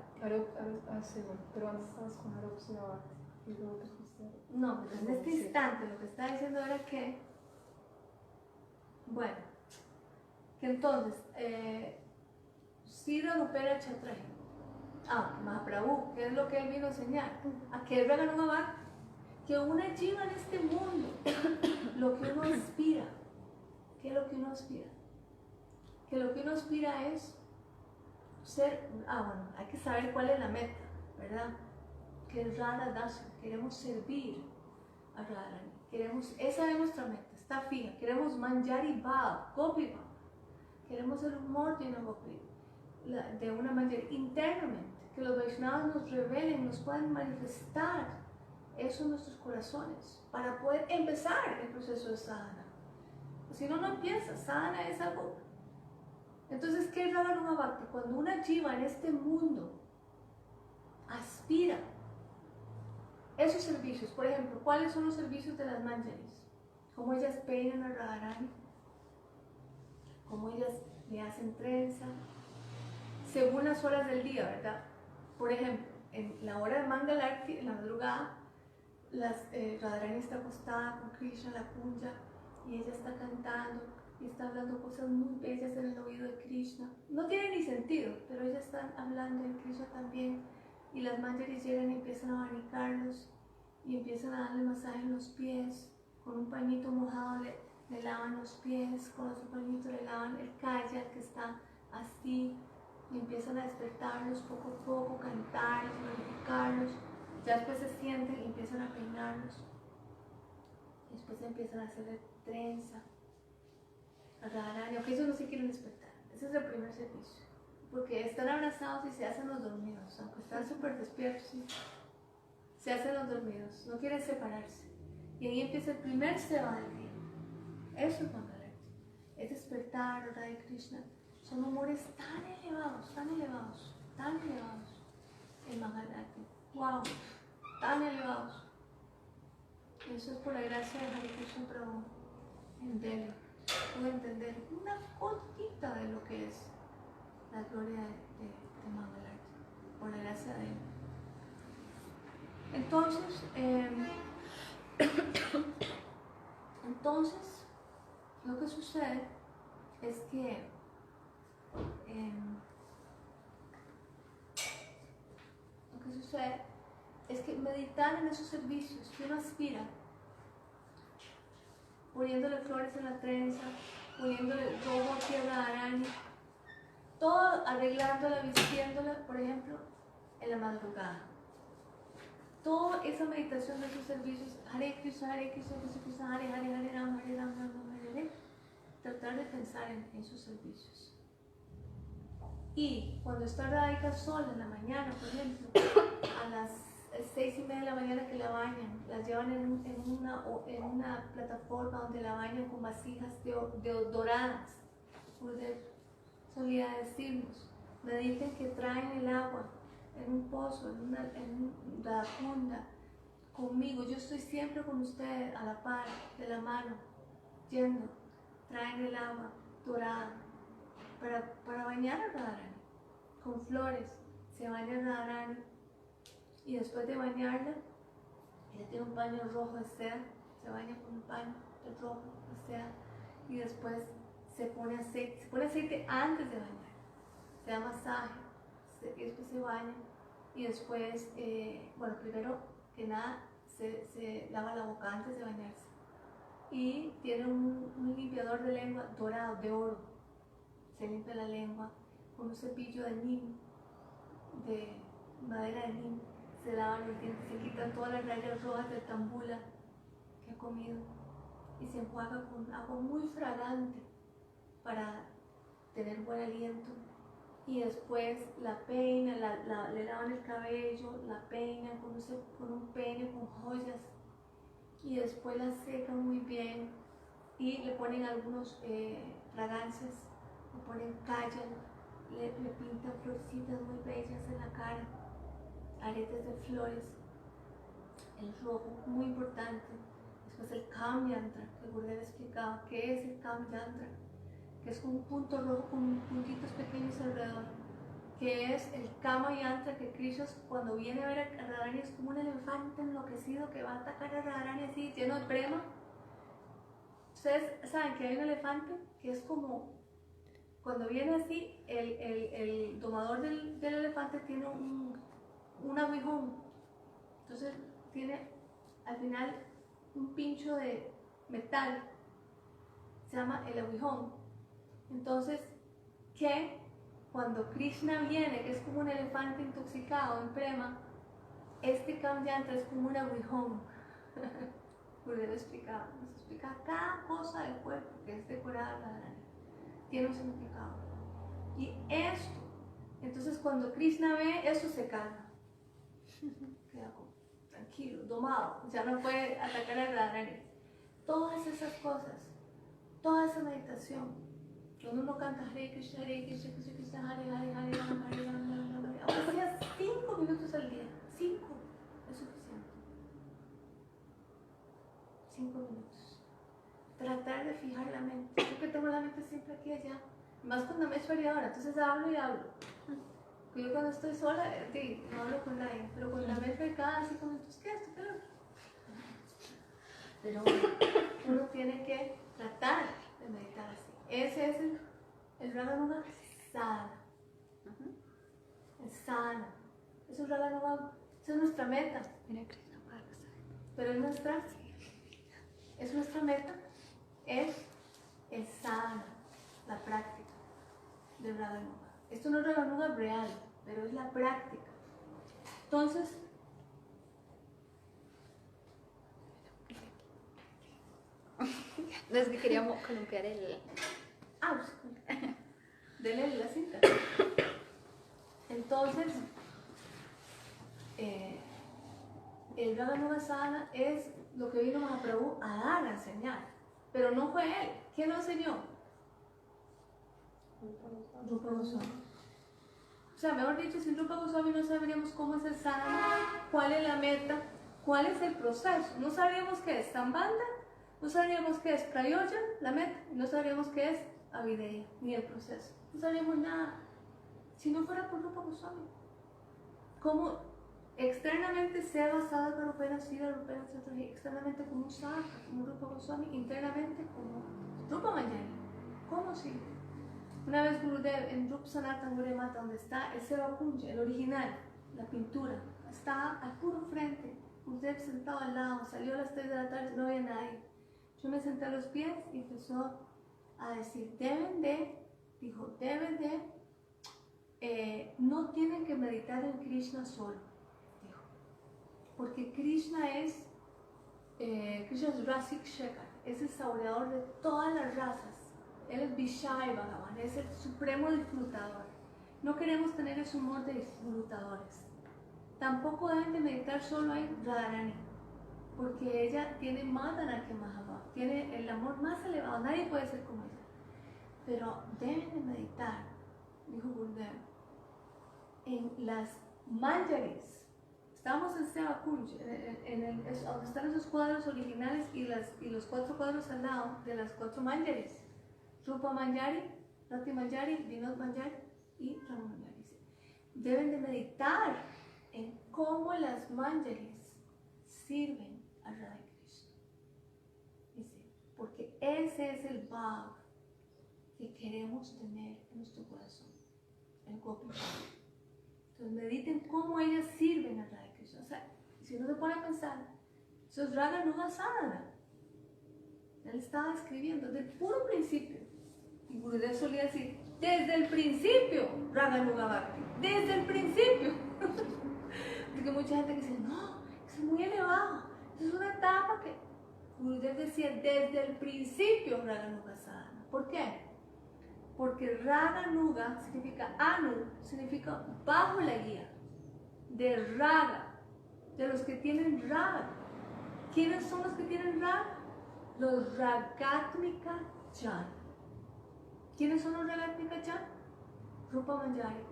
Sí, bueno, pero antes estabas con Arup Siddhartha y luego te fuiste a no, pero en este instante lo que está diciendo era que, bueno, que entonces, Sira Rupera Chatraje, Mahaprabhu, ¿qué es lo que él vino a enseñar? A que él venga a ver que una jiva en este mundo, lo que uno aspira, ¿qué es lo que uno aspira? Que lo que uno aspira es ser, bueno, hay que saber cuál es la meta, ¿verdad? Que es Radha Dasa, queremos servir a Radharani, esa es nuestra meta, está fija, queremos Manjari Bhav, Gopi Bhav, queremos el humor de una Gopi, de una manera internamente, que los Vaishnavas nos revelen, nos puedan manifestar eso en nuestros corazones, para poder empezar el proceso de sadhana. Si no, no empieza, sadhana es algo. Entonces, ¿qué es Ravanuma Bhakti? Cuando una jiva en este mundo aspira esos servicios, por ejemplo, ¿cuáles son los servicios de las manjaris? Cómo ellas peinan a Radharani, cómo ellas le hacen trenza, según las horas del día, ¿verdad? Por ejemplo, en la hora de Mangal Arati, en la madrugada, Radharani está acostada con Krishna, la kunja, y ella está cantando y está hablando cosas muy bellas en el oído de Krishna. No tiene ni sentido, pero ellas están hablando de Krishna también. Y las manjaris llegan y empiezan a abanicarlos y empiezan a darle masaje en los pies. Con un pañito mojado le lavan los pies, con otro pañito le lavan el kaya que está así. Y empiezan a despertarlos poco a poco, cantarlos, glorificarlos. Ya después se sienten y empiezan a peinarlos. Después empiezan a hacerle trenza a Radharani, aunque ellos no se quieren despertar. Ese es el primer servicio. Porque están abrazados y se hacen los dormidos, aunque están súper despiertos, ¿sí? Se hacen los dormidos, no quieren separarse. Y ahí empieza el primer seva del día. Eso es Mangalarti. Es despertar, Radha y Krishna. Son humores tan elevados, tan elevados, tan elevados en Mangalarti. ¡Wow! Tan elevados. Eso es por la gracia de Hare Krishna Prabhu en Delhi. Puedo entender una gotita de lo que es la gloria de Mangalarti, por la gracia de él. Entonces, lo que sucede es que meditar en esos servicios que uno aspira, poniéndole flores en la trenza, poniéndole robo a tierra a Arani, todo arreglándola, vistiéndola, por ejemplo, en la madrugada. Toda esa meditación de esos servicios, Hare Krishna, Hare Krishna, Krishna Krishna, Hare Hare, Hare Rama, Hare Rama, Rama Rama, Hare Hare, tratar de pensar en esos servicios. Y cuando está Radhika sola en la mañana, por ejemplo, a las 6:30 de la mañana que la bañan, las llevan en una plataforma donde la bañan con vasijas doradas. Gurudev solía decirnos, mediten que traen el agua en un pozo, en una funda, conmigo. Yo estoy siempre con ustedes a la par, de la mano, yendo. Traen el agua dorada para bañar a Radharani con flores. Se baña a Radharani y después de bañarla, ella tiene un paño rojo de seda, se baña con un paño rojo de seda y después se pone aceite antes de bañar, se da masaje y después se baña y después, primero que nada se lava la boca antes de bañarse y tiene un limpiador de lengua dorado, de oro. Se limpia la lengua con un cepillo de neem, de madera de neem. Se lavan los dientes, se quitan todas las rayas rojas del tambula que ha comido y se enjuaga con agua muy fragante para tener buen aliento. Y después la peina, le lavan el cabello, la peinan con un peine con joyas y después la secan muy bien y le ponen algunos fragancias, le ponen kajal, le pintan florcitas muy bellas en la cara, aretes de flores, el rojo, muy importante, Después el Kam Yantra, que Gurudev explicaba qué es el Kam Yantra, que es un punto rojo con puntitos pequeños alrededor, que es el Kama Yantra, que Krishna cuando viene a ver a Radharani es como un elefante enloquecido que va a atacar a Radharani así, lleno de prema. Ustedes saben que hay un elefante que es como, cuando viene así, el domador del elefante tiene un aguijón, entonces tiene al final un pincho de metal, se llama el aguijón. Entonces, que cuando Krishna viene, que es como un elefante intoxicado en prema, este Kam Yantra es como un aguijón. Gurudev nos explica cada cosa del cuerpo que es decorada Radharani, tiene un significado. Y esto, entonces cuando Krishna ve, eso se calma. Queda como tranquilo, domado, ya no puede atacar a Radharani. Todas esas cosas, toda esa meditación, cuando uno canta Hare Krishna, Krishna Krishna, Hare Hare, Hare Rama, Hare Rama, Rama Rama, aunque sea 5 minutos al día, 5 es suficiente. 5 minutos. Tratar de fijar la mente. Yo que tengo la mente siempre aquí y allá, más cuando me es feriadora, entonces hablo y hablo. Yo cuando estoy sola, no hablo con nadie, pero cuando la mente cada 5 minutos, ¿qué es esto? ¿Qué es lo otro? Pero uno tiene que tratar de meditar así. Ese es el Raga Nuga sana. El sana. Es un Raga Nuga, esa es nuestra meta. Pero es nuestra meta, es el sana, la práctica del Raga Nuga. Esto no es Raga Nuga real, pero es la práctica. Entonces, No es que queríamos columpiar el... Dele la cinta. Entonces, el Raga Nuga Sadhana es lo que vino Mahaprabhu a dar, a enseñar. Pero no fue él. ¿Quién lo enseñó? Rupa Goswami. O sea, mejor dicho, sin Rupa Goswami no sabríamos cómo es el sadhana, cuál es la meta, cuál es el proceso. No sabríamos qué es Sambandha, no sabríamos qué es Prayoja, la meta, y no sabríamos qué es Avideya, ni el proceso. No sabríamos nada si no fuera por Rupa Goswami. Como externamente sea basada en Rupena Sida, Rupena Chaturji, externamente como un Saka, como Rupa Goswami, internamente como Rupa Manjari. ¿Cómo si? Una vez Gurudev en Rup Sanatan Guremata, donde está el Seva Kunja, el original, la pintura, estaba al puro frente. Gurudev sentado al lado, salió a las 3 de la tarde, no había nadie. Yo me senté a los pies y empezó a decir, no tienen que meditar en Krishna solo, dijo, porque Krishna es Rasik Shekhar, es el saboreador de todas las razas. Él es Vishaya Bhagavan, es el supremo disfrutador. No queremos tener ese humor de disfrutadores. Tampoco deben de meditar solo en Radharani, porque ella tiene Madana que Mahabhav, tiene el amor más elevado, nadie puede ser como ella. Pero deben de meditar, dijo Gurudev, en las manjaris. Estamos en Seva Kunj, donde están esos cuadros originales y los 4 cuadros al lado de las 4 manjaris. Rupa Manjari, Rati Manjari, Vinod Manjari y Rama Manjari. Deben de meditar en cómo las manjaris sirven a Radha Krishna. Dice, porque ese es el bhav que queremos tener en nuestro corazón, el Gopi. Entonces mediten cómo ellas sirven a Radha Krishna. O sea, si uno se pone a pensar, eso es Raga Nuga Sadhana. Él estaba escribiendo desde el puro principio. Y Gurudev solía decir, desde el principio, Raga Nuga Bhakti, desde el principio. Porque mucha gente que dice, no, es muy elevado, es una etapa que Gurudev decía, desde el principio, Raga Nuga Sadhana. ¿Por qué? Porque Raga Nuga significa Anu, significa bajo la guía de Raga, de los que tienen Raga. ¿Quiénes son los que tienen Raga? Los Ragatmika Chan. ¿Quiénes son los Ragatmika Chan? Rupa Manjari,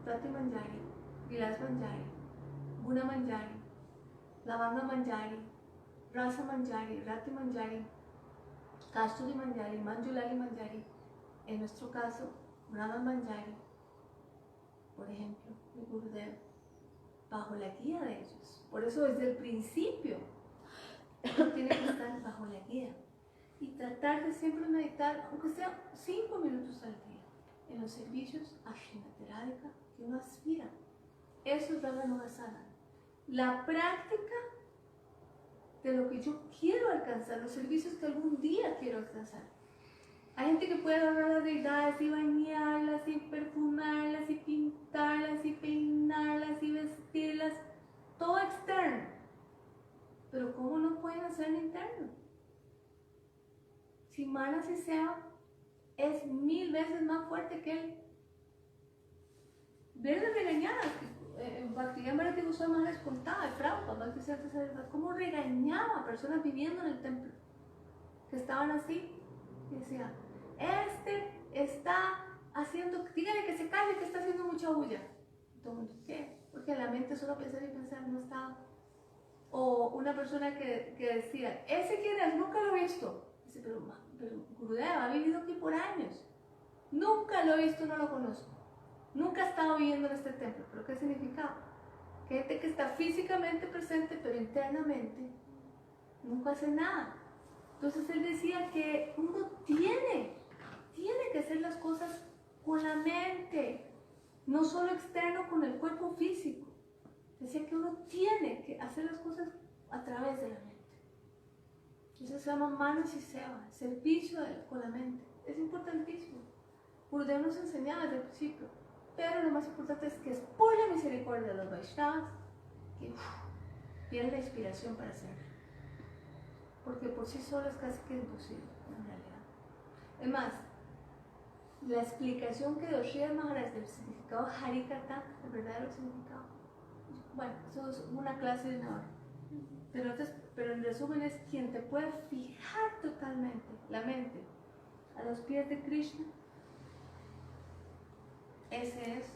Rati Manjari, Vilas Manjari, Guna Manjari, Lavanga Manjari, Rasa Manjari, Rati Manjari, Kasturi Manjari, Manjulali Manjari, en nuestro caso, Brahma Manjari, por ejemplo, el Gurudev, bajo la guía de ellos. Por eso desde el principio uno tiene que estar bajo la guía y tratar de siempre meditar, aunque sea 5 minutos al día, en los servicios a Srimati Radhika que uno aspira. Eso es Raganugasana. La práctica de lo que yo quiero alcanzar, los servicios que algún día quiero alcanzar. Hay gente que puede agarrar las deidades y bañarlas y perfumarlas y pintarlas y peinarlas y vestirlas, todo externo. Pero ¿cómo no pueden hacer en interno? Si Manasi Seva es 1000 veces más fuerte que él. Verle regañadas, Bhaktivedanta Bharati Goswami les contaba, de Prabhupada, cómo regañaba a personas viviendo en el templo, que estaban así, y decía, este está haciendo, dígale que se calle, que está haciendo mucha bulla. Y todo el mundo, ¿qué? Porque la mente solo pensar y pensar no estaba. O una persona que decía, ¿ese quién es? Nunca lo he visto. Dice, pero Gurudev ha vivido aquí por años. Nunca lo he visto, no lo conozco. Nunca he estado viviendo en este templo. ¿Pero qué significaba? Que gente que está físicamente presente, pero internamente nunca hace nada. Entonces él decía que uno tiene que hacer las cosas con la mente, no solo externo con el cuerpo físico. Decía que uno tiene que hacer las cosas a través de la mente. Eso se llama Manasi Seva, servicio con la mente. Es importantísimo. Gurudev nos enseñaba desde el principio. Pero lo más importante es que es por la misericordia de los Vaishnavas que tienen la inspiración para hacerlo. Porque por sí solo es casi que imposible, en realidad. Es más, la explicación que dio Sridhar Maharaj del significado Harikatha, el verdadero significado, bueno, eso es una clase de una hora. Pero en resumen es quien te puede fijar totalmente la mente a los pies de Krishna. Ese es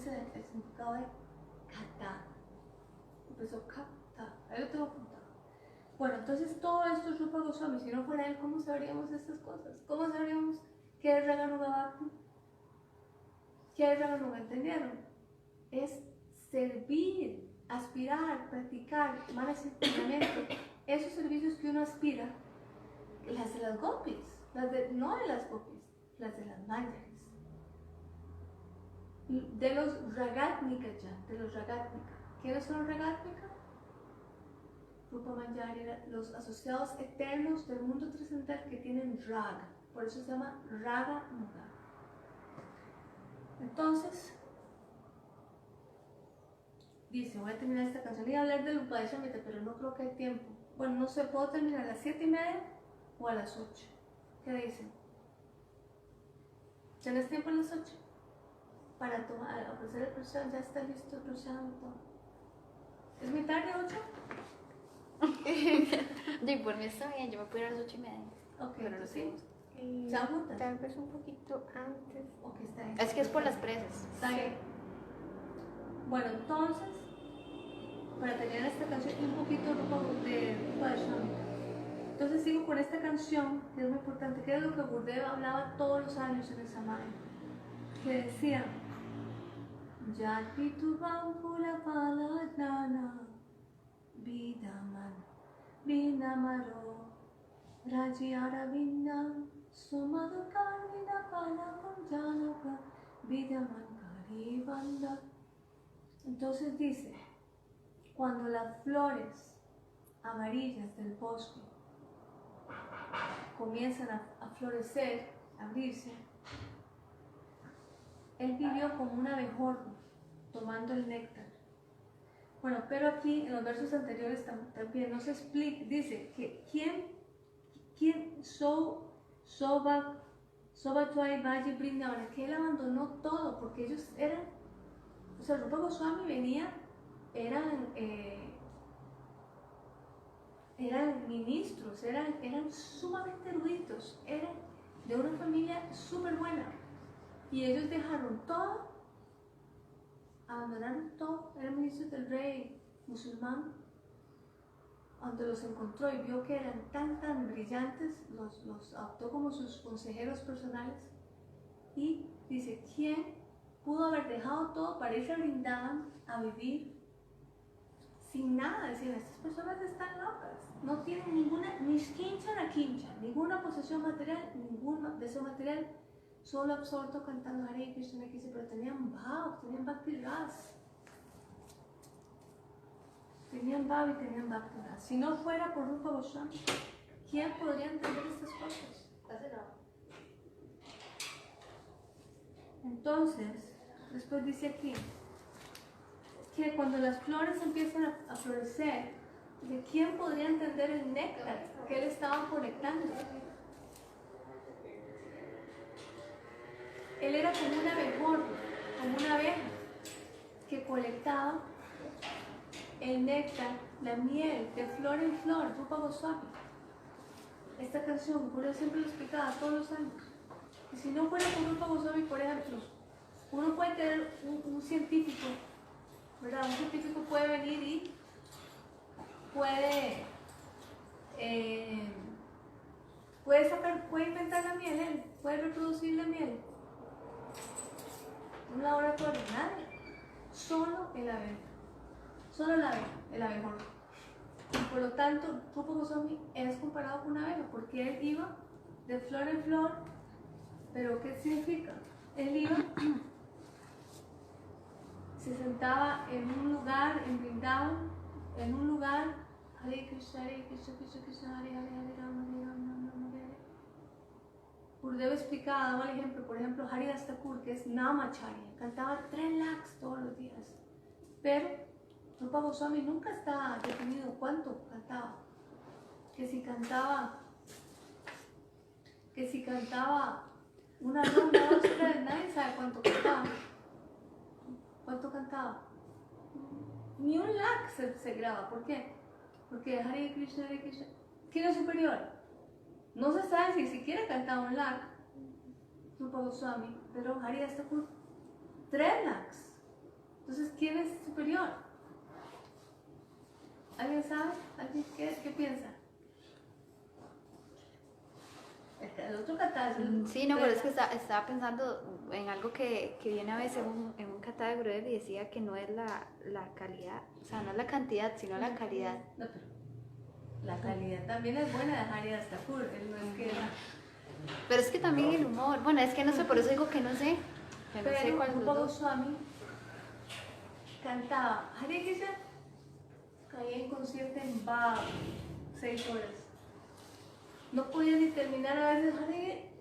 el significado de Kata. Empezó Kata, ahí lo tengo apuntado. Bueno, entonces todo esto es Rupa Goswami. Si no fuera él, ¿cómo sabríamos estas cosas? ¿Cómo sabríamos qué es Raganuga Bhakti? ¿Qué es Raganuga? ¿Entendieron? Es servir, aspirar, practicar, mantenimiento. Esos servicios que uno aspira, las de las gopis, no de las gopis, las de las manjaris. De los Ragatnika ya, de los Ragatnika. ¿Quiénes son los Ragatnika? Rupa Manjari, los asociados eternos del mundo trascendental que tienen Raga. Por eso se llama Raga Nuga. Entonces, dice, voy a terminar esta canción y hablar del Upadeshamrita, pero no creo que hay tiempo. Bueno, no sé, puedo terminar a las 7:30 o a las 8. ¿Qué dicen? ¿Tienes tiempo a las 8? Para ofrecer el prashad, ya está listo el prashad y todo. ¿Es muy tarde, 8? Y por mí está bien, yo me puedo ir a las 8:30. Ok, Pero lo sí. hacemos. ¿Se apuntan? Tal vez un poquito antes. Ok, está bien. Es que es por las presas. Está bien. Bueno, entonces, para terminar esta canción, un poquito de Vaishnava. Entonces sigo con esta canción, que es muy importante, que es lo que Gurudev hablaba todos los años en el Samaya, que decía, Yati tu vampula pala nana, vidaman, vinamaro, rajiara vinam, sumadu karmina pala kunjanaka, vidaman karivanda. Entonces dice, cuando las flores amarillas del bosque comienzan a florecer, a abrirse, él vivió como un abejorro tomando el néctar. Bueno, pero aquí en los versos anteriores también no se explica, dice que quién Soba Tuai Vaji Brindavan, que él abandonó todo porque ellos eran, o sea, Rupa Goswami venía, eran ministros, eran sumamente eruditos, eran de una familia súper buena. Y ellos dejaron todo, abandonaron todo, eran ministros del rey musulmán, cuando los encontró y vio que eran tan brillantes, los adoptó como sus consejeros personales. Y dice, ¿quién pudo haber dejado todo para irse a Vrindavan a vivir sin nada? Decían, estas personas están locas, no tienen ninguna, ni kincha na kincha, ninguna posesión material, ningún deseo material, solo absorto cantando Hare Krishna, pero tenían bhav, tenían bhakti ras. Tenían bhav y tenían bhakti ras. Si no fuera por Rupa Goswami, ¿quién podría entender estas cosas? Entonces, después dice aquí, que cuando las flores empiezan a florecer, ¿de quién podría entender el néctar que él estaba colectando? Él era como un abejorro, como una abeja, que colectaba el néctar, la miel, de flor en flor, Rupa Goswami. Esta canción, Guru siempre lo explicaba todos los años. Y si no fuera por Rupa Goswami, por ejemplo, uno puede tener un científico, ¿verdad? Un científico puede venir y puede inventar la miel, él puede reproducir la miel. Un laboratorio, nadie, solo el abeja, solo la abeja, el abejorro. Y por lo tanto, Rupa Goswami es comparado con una abeja, porque él iba de flor en flor. ¿Pero qué significa? Él iba, se sentaba en un lugar, en Vrindavan, en un lugar, Hare Krishna, Krishna Krishna, Hare Hare, Hare Rama, Hare Rama, Rama Hare Hare. Gurudeva explicaba, daba el ejemplo, por ejemplo, Haridas Thakur, que es Namacharya, cantaba 3 lakhs todos los días, pero Rupa Goswami nunca está definido cuánto cantaba, que si cantaba una ronda, 2, 3, nadie sabe cuánto cantaba. ¿Cuánto cantaba? Ni un lakh se graba. ¿Por qué? Porque Hare Krishna, ¿quién es superior? No se sabe si siquiera cantaba un lakh, Rupa Goswami, pero Haridas Thakur 3 lakhs. Entonces, ¿quién es superior? ¿Alguien sabe? ¿Alguien qué piensa? El otro kata. Sí, no, pero es que estaba pensando en algo que viene a veces en un kata de Gurudev y decía que no es la calidad, o sea, no es la cantidad, sino la calidad. No, pero la calidad también es buena de Haridas Thakur, no es que Pero es que también el humor, bueno, es que no sé, por eso digo que no sé. Que no sé pero cuál de los Rupa dos. Goswami cantaba Hare Krishna, caía inconsciente en 6 horas. No podía ni terminar a veces Hare.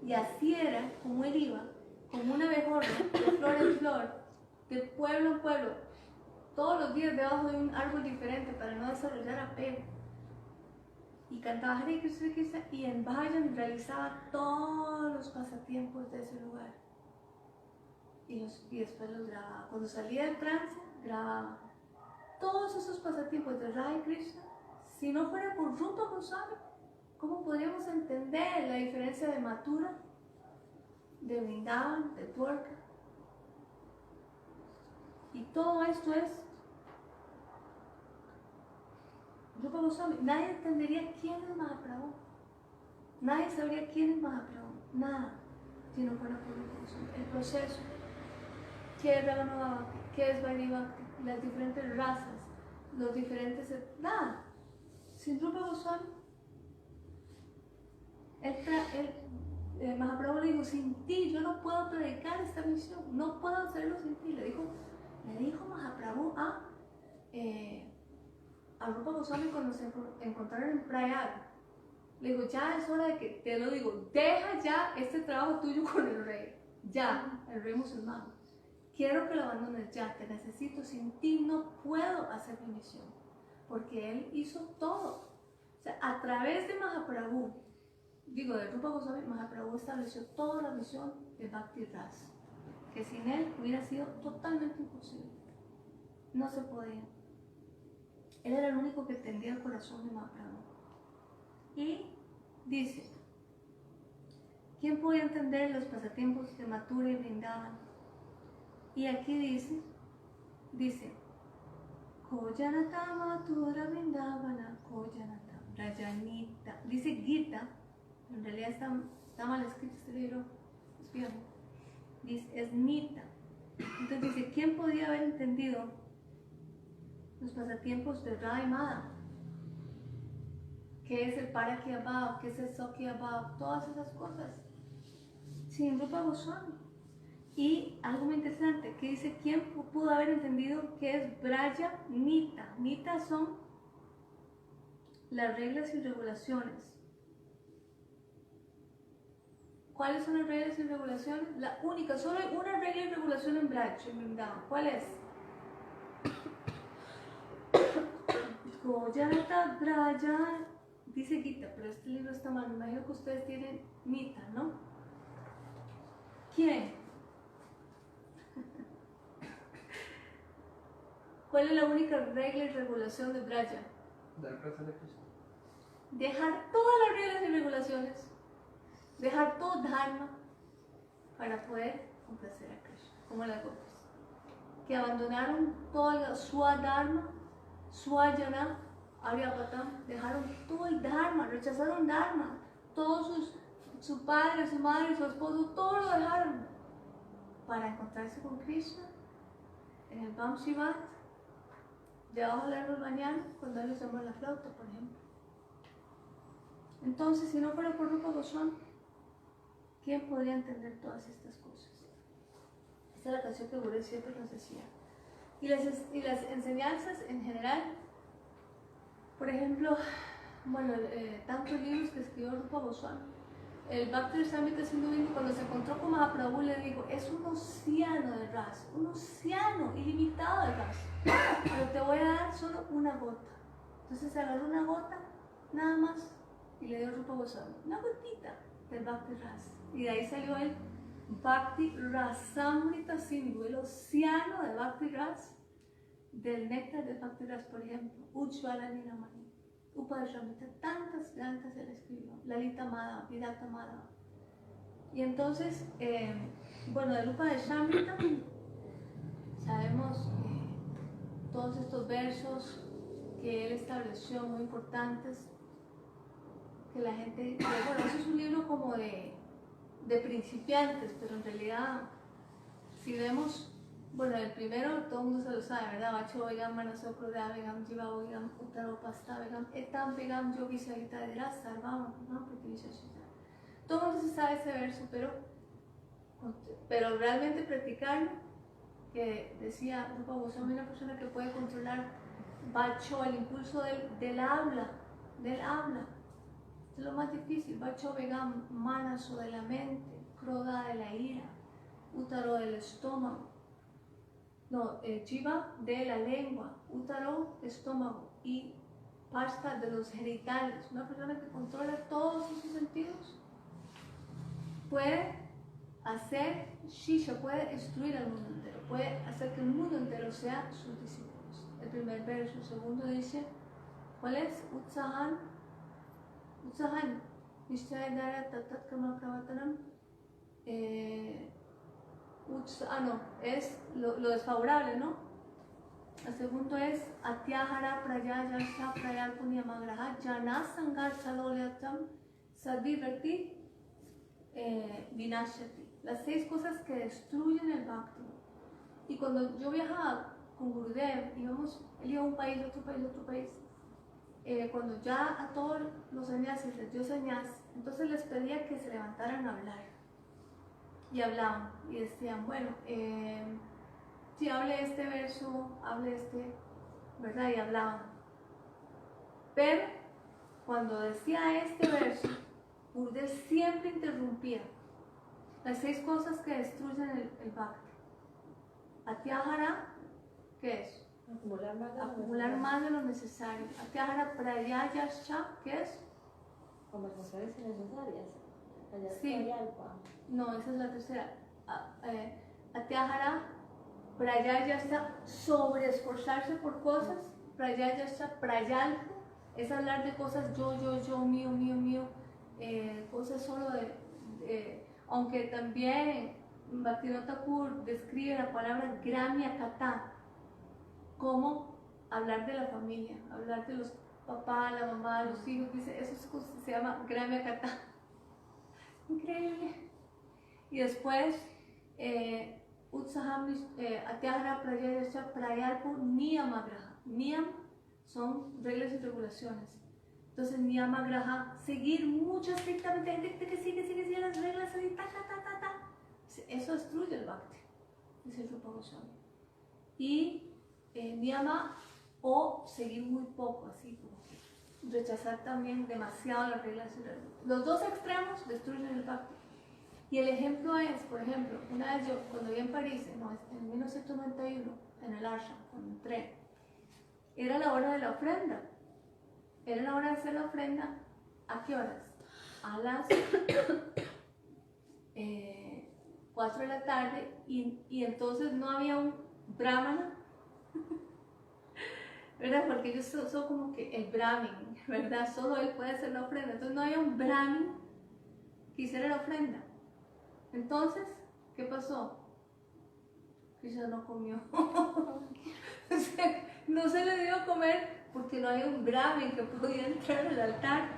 Y así era como él iba, como un abejorro, de flor en flor, de pueblo en pueblo, todos los días debajo de un árbol diferente para no desarrollar apego. Y cantaba Hare Krishna, Krishna, y en Bhajan realizaba todos los pasatiempos de ese lugar. Y después los grababa. Cuando salía del trance, grababa todos esos pasatiempos de Hare Krishna. Si no fuera por Rupa Goswami, ¿cómo podríamos entender la diferencia de Mathura, de Vrindavan, de Dwarka? Y todo esto es Rupa Goswami. Nadie entendería quién es Mahaprabhu. Nadie sabría quién es Mahaprabhu. Nada, si no fuera por Rupa Goswami. El proceso. ¿Qué es Raghunath Bhakti? ¿Qué es Vaidhi Bhakti? Las diferentes razas, los diferentes... Nada. Sin Rupa Goswami, Mahaprabhu le dijo, sin ti yo no puedo predicar esta misión, no puedo hacerlo sin ti. Le dijo Mahaprabhu a Rupa Goswami cuando se encontraron en Prayag. Le dijo, ya es hora de que, te lo digo, deja ya este trabajo tuyo con el rey, ya, el rey musulmán. Quiero que lo abandones ya, te necesito, sin ti no puedo hacer mi misión. Porque él hizo todo. O sea, a través de Mahaprabhu, de Rupa Goswami, Mahaprabhu estableció toda la misión de Bhakti Ras, que sin él hubiera sido totalmente imposible. No se podía. Él era el único que entendía el corazón de Mahaprabhu. Y dice, ¿quién podía entender los pasatiempos de Mathura y Vrindavan? Y aquí dice, Kojanatama Tura Vrindavana, Kojanatama, Rajanita. Dice Gita, en realidad está mal escrito este libro, es viejo. Dice, es Nita. Entonces dice, ¿quién podría haber entendido los pasatiempos de Radha y Madhava? ¿Qué es el Parakyabhav? ¿Qué es el Sakyabhav? Todas esas cosas. Sin Rupa Goswami. Y algo muy interesante, que dice, ¿quién pudo haber entendido qué es Braja Nita? Nita son las reglas y regulaciones. ¿Cuáles son las reglas y regulaciones? La única, solo hay una regla y regulación en Braja, en Vrindavan. ¿Cuál es? Goyata Braja, dice Gita, pero este libro está mal. Me imagino que ustedes tienen Nita, ¿no? ¿Quién? ¿Cuál es la única regla y regulación de Braja? Dar placer a Krishna. Dejar todas las reglas y regulaciones, dejar todo dharma para poder complacer a Krishna, como las gopis, que abandonaron todo el swadharma, swajana, aryapatam, dejaron todo el dharma, rechazaron dharma, todos su padre, su madre, su esposo, todo lo dejaron para encontrarse con Krishna en el Vamshivat, debajo del árbol banyan, cuando ellos llaman la flauta, por ejemplo. Entonces, si no fuera por Rupa Goswami, ¿quién podría entender todas estas cosas? Esta es la canción que Gurudev siempre nos decía. Y las enseñanzas en general, por ejemplo, bueno, tantos libros que escribió Rupa Goswami. El Bhakti Rasamrita Sindhu Bindu, cuando se encontró con Mahaprabhu, le dijo, es un océano de ras, un océano ilimitado de ras, pero te voy a dar solo una gota. Entonces se agarró una gota, nada más, y le dio Rupa Goswami, una gotita del Bhakti Ras. Y de ahí salió el Bhakti Rasamrita Sindhu, el océano de Bhakti Ras, del néctar de Bhakti Ras, por ejemplo, Ujjvala Nilamani, Upadramrita, tantas él escribió, Lalita Madhava, Vidata Madhava. Y entonces, bueno, de Upadramrita sabemos todos estos versos que él estableció muy importantes, que la gente, bueno, eso es un libro como de principiantes, pero en realidad, si vemos, bueno, el primero todo el mundo se lo sabe, ¿verdad? Vacho Vegam, Manasokroda Vegam, Jiva Vegam, Uttaropasta Vegam, Etam Vegam, Yogi Savita de la Sarvama, ¿no? Porque dice así. Todo el mundo se sabe ese verso, pero realmente practicarlo, que decía Rupa Goswami, una persona que puede controlar Vacho, el impulso del habla, es lo más difícil. Vacho Vegam, Manaso de la mente, Kroda de la ira, Útaro del estómago, no, Jiva de la lengua, Útaro, estómago, y Pasta de los genitales. Una persona que controla todos esos sentidos puede hacer Shisha, puede destruir al mundo entero, puede hacer que el mundo entero sea sus discípulos. El primer verso. El segundo dice, ¿cuál es? Utsahan, Nishtayadara Tatat Kama Pravatanam. No, es lo desfavorable, ¿no? El segundo es Atyahara Prayayasha Prayalpunyamagraha Jana Sangar Chalolyatam Sadvivrati Vinashati. Las 6 cosas que destruyen el Bhakti. Y cuando yo viajaba con Gurudev, él iba a un país, otro país, cuando ya a todos los sannyasis les dio sannyas, entonces les pedía que se levantaran a hablar. Y hablaban, y decían, bueno, sí, hable este verso, hable este, ¿verdad? Y hablaban. Pero cuando decía este verso, Gurudev siempre interrumpía. Las 6 cosas que destruyen el Bhakti. Atyahara, ¿qué es? Acumular más de lo necesario. Atyahara Prayayascha, ¿qué es? Conversaciones innecesarias. Sí. No, esa es la tercera. Atyahara Prayayascha, sobre esforzarse por cosas. Prayayascha, Prayalpa, es hablar de cosas yo, mío. Cosas solo aunque también Bhaktivinoda Thakur describe la palabra Gramya Kata como hablar de la familia, hablar de los papás, la mamá, los hijos, dice, eso se llama Gramya Kata. Increíble. Y después, Utsaham Atyahara Prayasya Prayalpo Niyamagraha. Niyam son reglas y regulaciones. Entonces, Niyamagraha, seguir mucho estrictamente, hay gente que sigue las reglas, así, eso destruye el bhakti, dice el Rupa Goswami. Y Niyama, o seguir muy poco, así como que rechazar también demasiado las reglas. Los dos extremos destruyen el bhakti. Y el ejemplo es, por ejemplo, una vez yo, cuando vi en París, en 1991, en el Ashram, cuando entré, era la hora de la ofrenda. Era la hora de hacer la ofrenda, ¿a qué horas? A las 4 de la tarde, y entonces no había un brahmana, ¿verdad? Porque ellos son como que el brahmin, ¿verdad? Solo él puede hacer la ofrenda. Entonces no había un brahmin que hiciera la ofrenda. Entonces, ¿qué pasó? Krishna no comió. O sea, no se le dio a comer porque no había un brahmin que podía entrar al altar.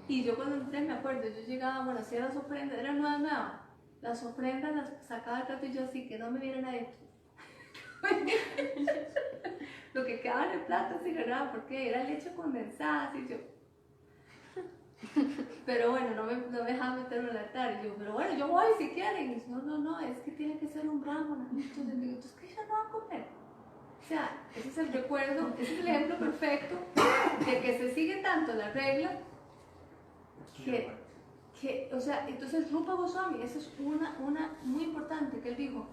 Y yo cuando entré, me acuerdo, yo llegaba, bueno, hacía las ofrendas, eran nuevas. Las ofrendas las sacaba del plato y yo así, que no me viera nadie. Lo que quedaba en el plato se agarraba porque era leche condensada, así yo. Pero bueno, no me dejaba meterlo al altar. Y yo, pero bueno, yo voy si quieren. Y dice, no, es que tiene que ser un brahmana. Entonces, ¿qué ya no va a comer? O sea, ese es el recuerdo, ese es el ejemplo perfecto de que se sigue tanto la regla que o sea, entonces Rupa Goswami, eso es una muy importante que él dijo.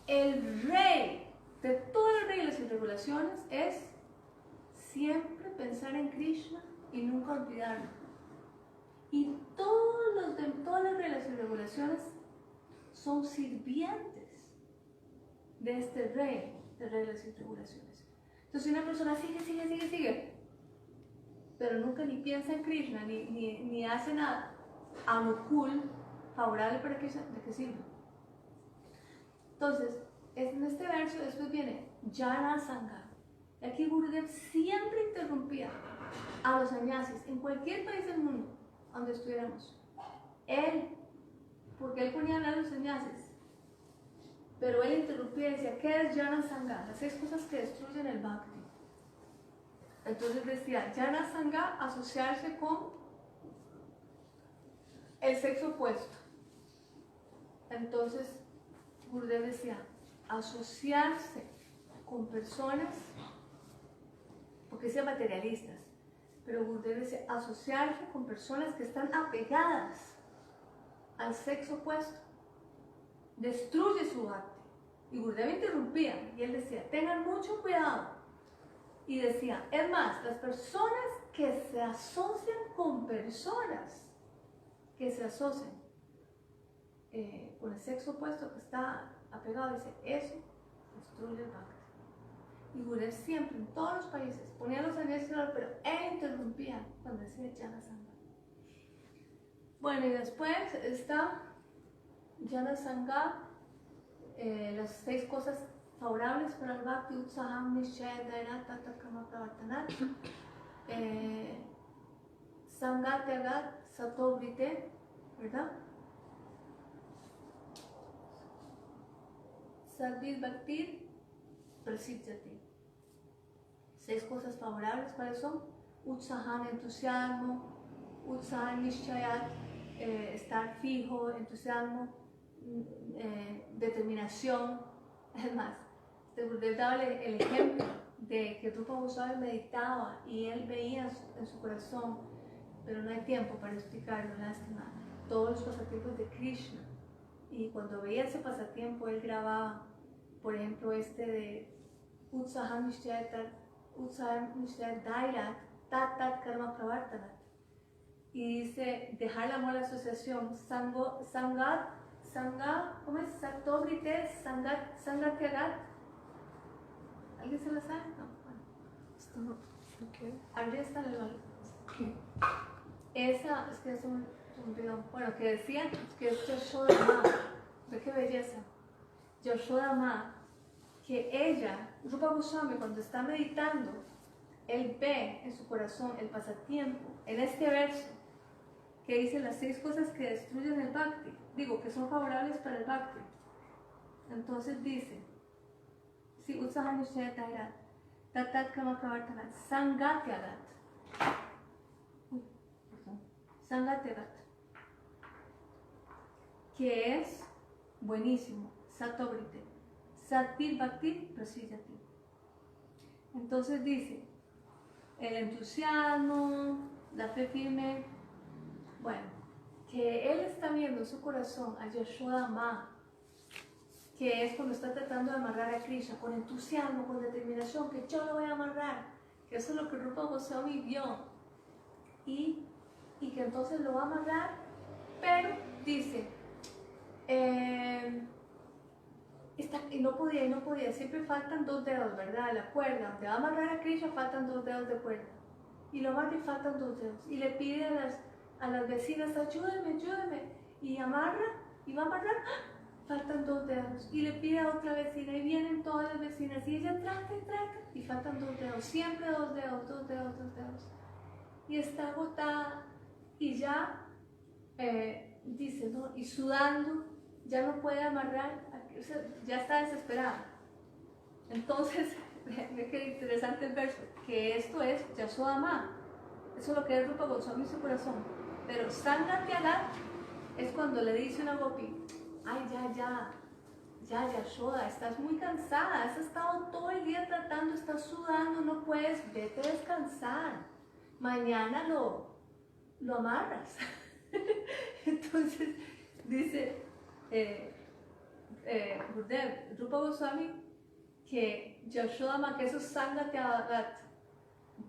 El rey de todas las reglas y regulaciones es siempre pensar en Krishna y nunca olvidarlo. Y todas las reglas y regulaciones son sirvientes de este rey de reglas y regulaciones. Entonces, si una persona sigue, pero nunca ni piensa en Krishna, ni hace nada anukul, favorable para Krishna, ¿de qué sirve? Entonces, en este verso después viene Jana Sangha. Y aquí Gurudev siempre interrumpía a los sannyasis en cualquier país del mundo donde estuviéramos. Porque él ponía a hablar a los sannyasis, pero él interrumpía y decía, ¿qué es Jana Sangha? Las 6 cosas que destruyen el bhakti. Entonces decía, Jana Sangha, asociarse con el sexo opuesto. Entonces Gurudev decía, asociarse con personas, porque sean materialistas, pero Gurudev decía, asociarse con personas que están apegadas al sexo opuesto destruye su bhakti. Y Gurudev interrumpía y él decía, tengan mucho cuidado. Y decía, es más, las personas que se asocian con personas que se asocian con el sexo opuesto que está apegado, dice, eso destruye el bhakti. Y Gurudev siempre, en todos los países, ponía los sannyasis, pero él interrumpía cuando decía Jana Sangha. Bueno, y después está Jana Sangha, las 6 cosas favorables para el bhakti, Utsaham, Nishchaya, Daira, Tata, Kama, Pravartanat, Sangat, Yagat, Sato, Brite, ¿verdad? Sadvid, Bhaktir, Prasiddhati. 6 cosas favorables, ¿cuáles son? Utsahan, entusiasmo, Utsahan, Nishchayat, estar fijo, entusiasmo, determinación. Es más, Gurudev daba el ejemplo de que Rupa Goswami meditaba y él veía en su corazón, pero no hay tiempo para explicarlo, lástima, todos los pasatiempos de Krishna. Y cuando veía ese pasatiempo, él grababa, por ejemplo, este de Utsaham Nishchayat Dairat Tat Karma Pravartanat. Y dice, dejar la mala asociación, Sangat, ¿cómo es? Saktogrite, Sangat Yagat. ¿Alguien se la sabe? No, bueno. Arriba está el valor. Esa, es que es un olvidó. Bueno, que decían que es Yashoda Ma. Ve qué belleza. Yashoda Ma que ella, Rupa Goswami, cuando está meditando, él ve en su corazón el pasatiempo, en este verso, que dice las 6 cosas que destruyen el bhakti, digo, que son favorables para el bhakti. Entonces dice, si Utsahanishayatairat, Tatat Kamakavartanat, Sangatyagat, Sangatyagat, que es buenísimo, Satobrite, Satir Bhakti Prasiyati. Entonces dice, el entusiasmo, la fe firme, bueno, que él está viendo en su corazón a Yashoda Ma, que es cuando está tratando de amarrar a Krishna, con entusiasmo, con determinación, que yo lo voy a amarrar, que eso es lo que Rupa Goswami vio, y que entonces lo va a amarrar, pero dice, y no podía, siempre faltan 2 dedos, ¿verdad? La cuerda, donde va a amarrar a Krishna faltan 2 dedos de cuerda, y lo amarra y faltan 2 dedos, y le pide a las vecinas, ayúdenme, y amarra, y va a amarrar, ¡ah! Faltan 2 dedos, y le pide a otra vecina, y vienen todas las vecinas, y ella trata, y faltan 2 dedos, siempre 2 dedos, 2 dedos, 2 dedos, y está agotada, y ya, dice, ¿no? Y sudando, ya no puede amarrar, o sea, ya está desesperada. Entonces, me queda interesante el verso, que esto es Yashoda Ma, eso es lo que es Rupa Goswami en su corazón, pero Sangatyagat es cuando le dice una gopi, ay, ya, Yashoda, estás muy cansada, has estado todo el día tratando, estás sudando, no puedes, vete a descansar, mañana lo amarras. Entonces, dice Gurudev, Rupa Goswami, que Yashoda Ma, que eso es Sangatyagat,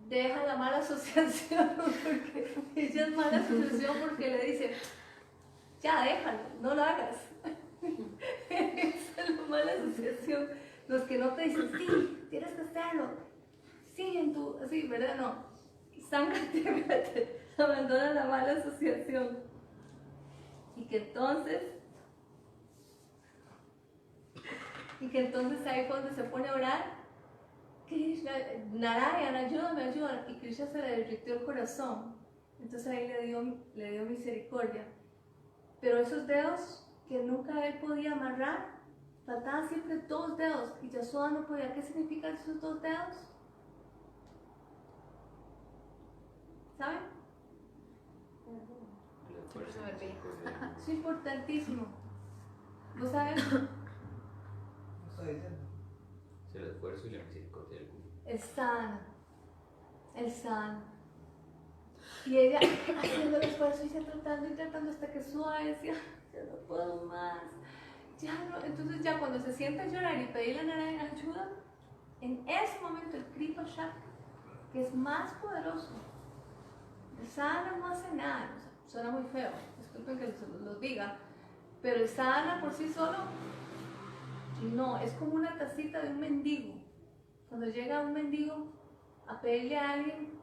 deja la mala asociación, porque ella es mala asociación porque le dice, ya déjalo, no lo hagas. Esa es la mala asociación. Los que no te dicen, sí, tienes que hacerlo, sí, sí, ¿verdad? No. Sángate, abandona la mala asociación. Y que entonces ahí fue donde se pone a orar, Krishna, Narayana, ayúdame. Y Krishna se le derritió el corazón. Entonces ahí le dio misericordia. Pero esos dedos que nunca él podía amarrar, faltaban siempre 2 dedos, y Yashoda no podía. ¿Qué significan esos 2 dedos? ¿Saben? Es importantísimo. ¿Vos sabes? No está diciendo. Es el esfuerzo y la misericordia del Guru. El sana. Y ella haciendo el esfuerzo y tratando hasta que suave, decía, ya no puedo más, ya no. Entonces ya cuando se sienta a llorar y pedirle a Narayana ayuda, en ese momento el Kripa Shakti, que es más poderoso, el sadhana no hace nada, o sea, suena muy feo, disculpen que lo diga, pero el sadhana por sí solo, no, es como una tacita de un mendigo. Cuando llega un mendigo a pedirle a alguien,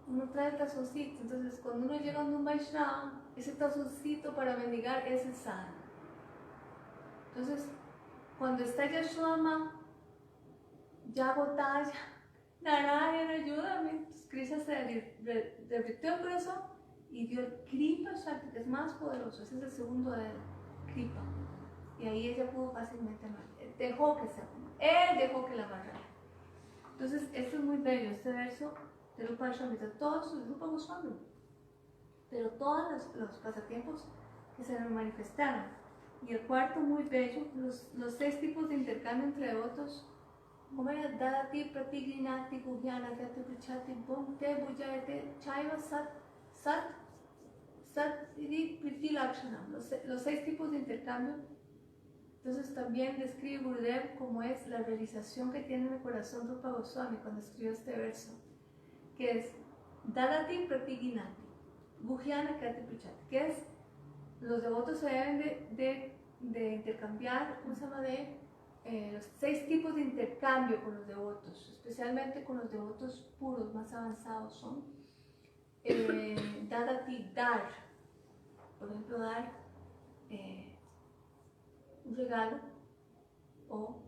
uno trae el tazoncito. Entonces cuando uno llega a un Vaishnava, ese tazoncito para mendigar es el sadhana. Entonces cuando está Yashoda Ma ya agotada, ya, Narayana, ayúdame. Entonces Krishna se derritió el corazón y dio el Kripa Shakti, que es más poderoso. Ese es el segundo de Kripa. Y ahí ella pudo fácilmente amarrar. Él dejó que la amarrara. Entonces esto es muy bello, este verso de Rupa Goswami, todos los Rupa Goswami, pero todos los pasatiempos que se nos manifestaron. Y el cuarto muy bello, los 6 tipos de intercambio entre devotos, como era Dadati, Pratiginati, Guhyana, Gati, Prichati, Bhumte, Bhujayate, Chaiva, Sat, Priti, Lakshanam, los 6 tipos de intercambio. Entonces también describe Gurudev cómo es la realización que tiene en el corazón Rupa Goswami cuando escribió este verso, que es Dadati Pratiginati, Guhyana Kati Prichati, que es los devotos se deben de intercambiar, ¿cómo se llama? Los 6 tipos de intercambio con los devotos, especialmente con los devotos puros, más avanzados, son Dadati, dar, por ejemplo, dar un regalo o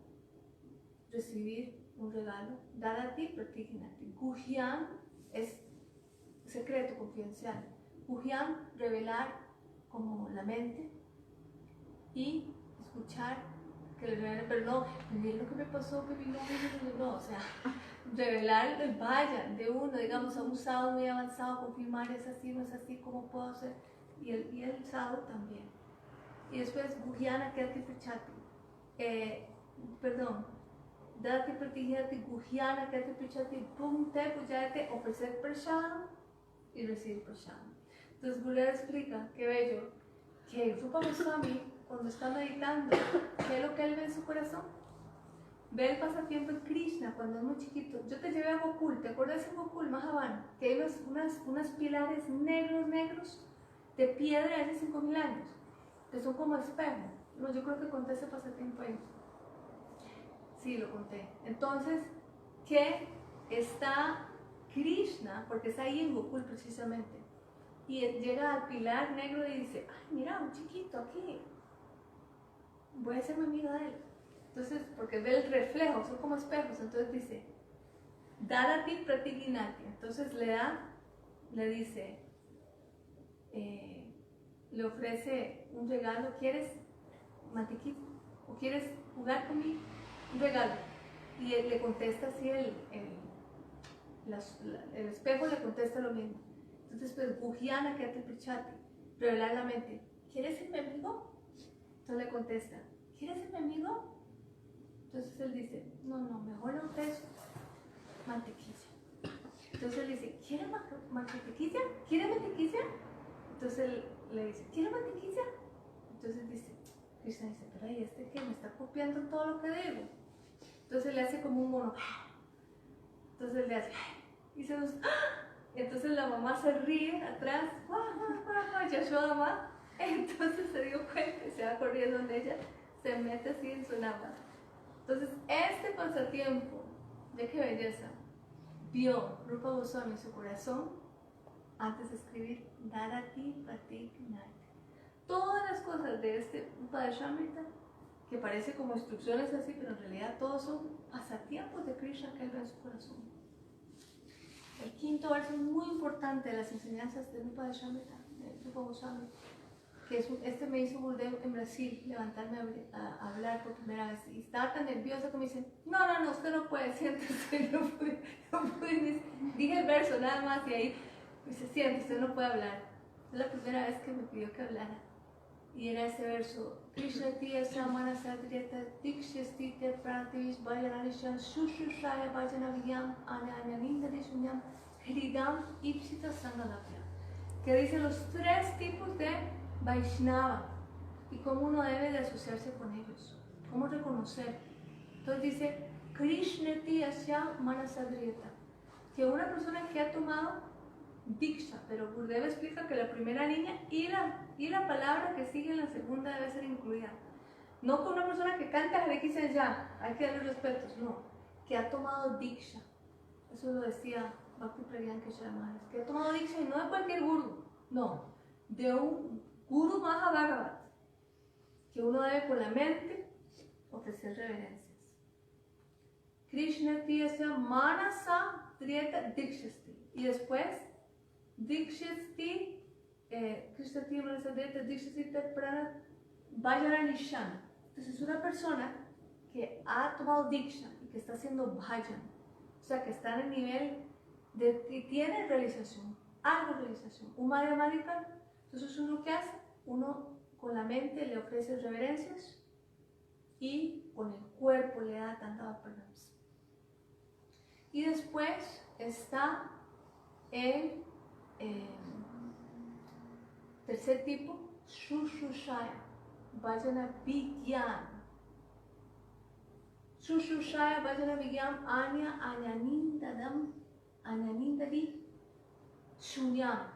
recibir un regalo. Dadati pratiginati. Guhyam es secreto, confidencial. Guhyam, revelar como la mente. Y escuchar que le revelen, pero no, miren lo que me pasó, que no, o sea, revelar el vaya de uno, digamos, a un sábado muy avanzado, confirmar es así, no es así, cómo puedo hacer, y el sábado también. Y después, Guhyana Kati Pichati, perdón, Dati Pratigati, Guhyana Kati Pichati, Punte Pujate, ofrecer prashadam y recibir prashadam. Entonces, Gurudeva explica, qué bello, que Rupa Goswami, cuando está meditando, ¿qué es lo que él ve en su corazón? Ve el pasatiempo en Krishna cuando es muy chiquito. Yo te llevé a Gokul, ¿te acuerdas de Gokul, Mahavana? Que hay unos pilares negros de piedra de hace 5000 años, que son como espejos. No, yo creo que conté ese pasatiempo ahí. Sí, lo conté. Entonces, que está Krishna, porque está ahí en Gokul precisamente, y llega al pilar negro y dice, ay, mira, un chiquito aquí, voy a ser mi amiga de él. Entonces, porque ve el reflejo, son como espejos, entonces dice, Dadati Pratiginati. Entonces le dice, le ofrece un regalo, ¿quieres mantequilla? ¿O quieres jugar conmigo? Un regalo. Y él le contesta así, el espejo le contesta lo mismo. Entonces, pues, Guhyana Kati Pichati, revelar la mente, ¿quieres ser mi amigo? Entonces le contesta, ¿quieres ser mi amigo? Entonces él dice, no, mejor no eso, mantequilla. Entonces él dice, ¿quieres mantequilla? ¿Quieres mantequilla? Entonces él le dice, ¿quieres mantequilla? Entonces dice, Krishna dice, pero ahí que me está copiando todo lo que digo. Entonces le hace como un mono. Entonces le hace, y se nos, entonces la mamá se ríe atrás, Yashoda ma. Entonces se dio cuenta y se va corriendo donde ella, se mete así en su náhuatl. Entonces este pasatiempo, de qué belleza, vio Rupa Goswami en su corazón antes de escribir Dadati Pratignati. Todas las cosas de este Upadeshamrita, que parece como instrucciones así, pero en realidad todos son pasatiempos de Krishna que él ve en su corazón. El quinto verso es muy importante de las enseñanzas de Upadeshamrita, de Rupa Goswami, que este me hizo volver en Brasil, levantarme a hablar por primera vez. Y estaba tan nerviosa que me dicen, no, usted no puede, siéntese. No pude. Dije el verso nada más y ahí me dice, siéntese, usted no puede hablar. Es la primera vez que me pidió que hablara. Y era ese verso, Krishna tiya samana sadriyata dikshastite prativis vayananisham shushushaya vajanaviyam anyanindari shunyam hridam ipsita sangalapya. Que dice los 3 tipos de Vaishnava y cómo uno debe de asociarse con ellos, cómo reconocer. Entonces dice, Krishneti asya manasadriyata, que una persona que ha tomado Diksha, pero Gurudeva explica que la primera línea y la palabra que sigue en la segunda debe ser incluida. No con una persona que canta Hare Krishna ya, hay que darle respetos, no, que ha tomado Diksha. Eso lo decía Bhakti Pragyan Keshara Maharaj, que ha tomado Diksha y no de cualquier guru, no, de un Guru Mahabhagavat, que uno debe con la mente ofrecer reverencias. Krishna Tiyasya Manasa Triyata Dikshasti. Y después, Dikshasti, Krishna Tiyasya Manasa Triyata Dikshasti Prana Vajananisham. Entonces, es una persona que ha tomado Diksha y que está haciendo Bhajan, o sea, que está en el nivel de que tiene realización, algo de realización. Umaya Madhika. Entonces, uno que hace, uno con la mente le ofrece reverencias y con el cuerpo le da tanta pranams. Y después está el tercer tipo, Shushushaya, Vajana Vigyan. Shushushaya, Vajana Vigyan, Anya Anyanindadam, Anyanindadi Shunyam.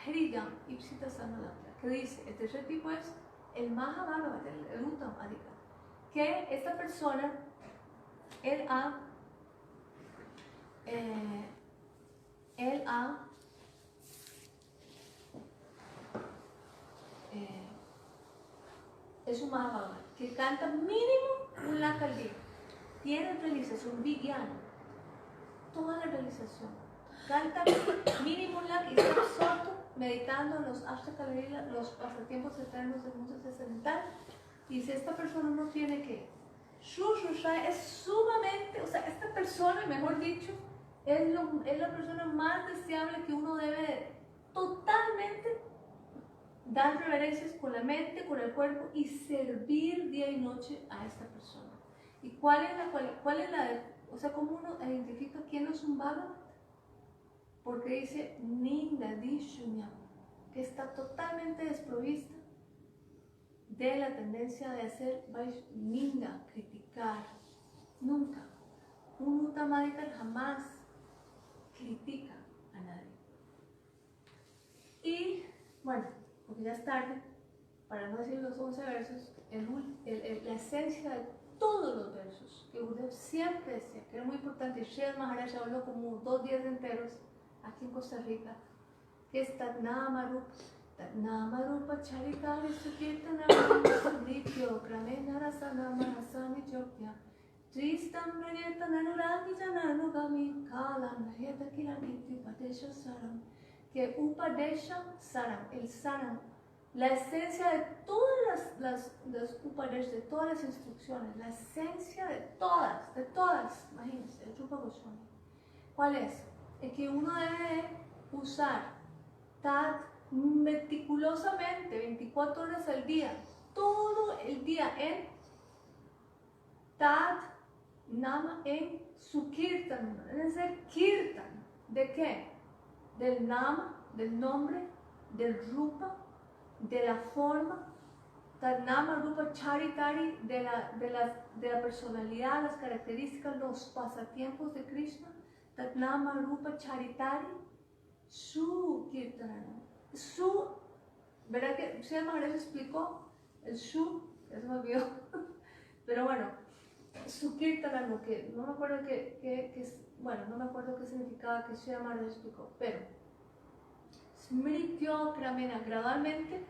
Hridam Ipsita Sanalapya, que dice, el tercer tipo es el Mahabhagavat, el Uttam Adhika, que esta persona, él es un Mahabhagavat, que canta mínimo un lakh al día. tienen realización vigiana, toda la realización. Canta mínimo la que está absorto, meditando en los ashtakalila, los pasatiempos eternos del mundo trascendental. Dice, esta persona no tiene que. Shushusha es sumamente, o sea, esta persona, mejor dicho, es la persona más deseable que uno debe totalmente dar reverencias con la mente, con el cuerpo y servir día y noche a esta persona. ¿Y cuál es la, o sea, cómo uno identifica quién no es un vago? Porque dice Ninda Dishunyam, que está totalmente desprovista de la tendencia de hacer ninda, criticar. Nunca. Un Uttamadikar jamás critica a nadie. Y bueno, porque ya es tarde, para no decir los 11 versos, la esencia de todos los versos que Gurudev siempre decía, que era muy importante. Sridhar Maharaj habló como 2 días enteros aquí en Costa Rica, que es Tatnama Rupa Charitari Sukirtanam Nityo Kramena Rasanama Rasani Jokya Tristam Rayetana Nuragi Jananugami Kalam Rayeta Kiraniti Upadesha Saram, que Upadesha Saram, el Saram, la esencia de todas las Upadesh, de todas las instrucciones, la esencia de todas, imagínense, el Rupa Goswami. ¿Cuál es? Es que uno debe usar Tat meticulosamente 24 horas al día, todo el día en Tat Nama, en su Kirtan, es decir, Kirtan, ¿de qué? Del Nama, del nombre, del Rupa, de la forma, Tat Nama Rupa Charitari, de la personalidad, las características, los pasatiempos de Krishna, Tat Nama Rupa Charitari, su Kirtanana. Su, ¿verdad que Sridhar Maharaj explicó el Shu? Ya se me olvidó, pero bueno, su Kirtanana, que no me acuerdo no me acuerdo qué significaba que Sridhar Maharaj explicó, pero Smrityo Kramena, gradualmente,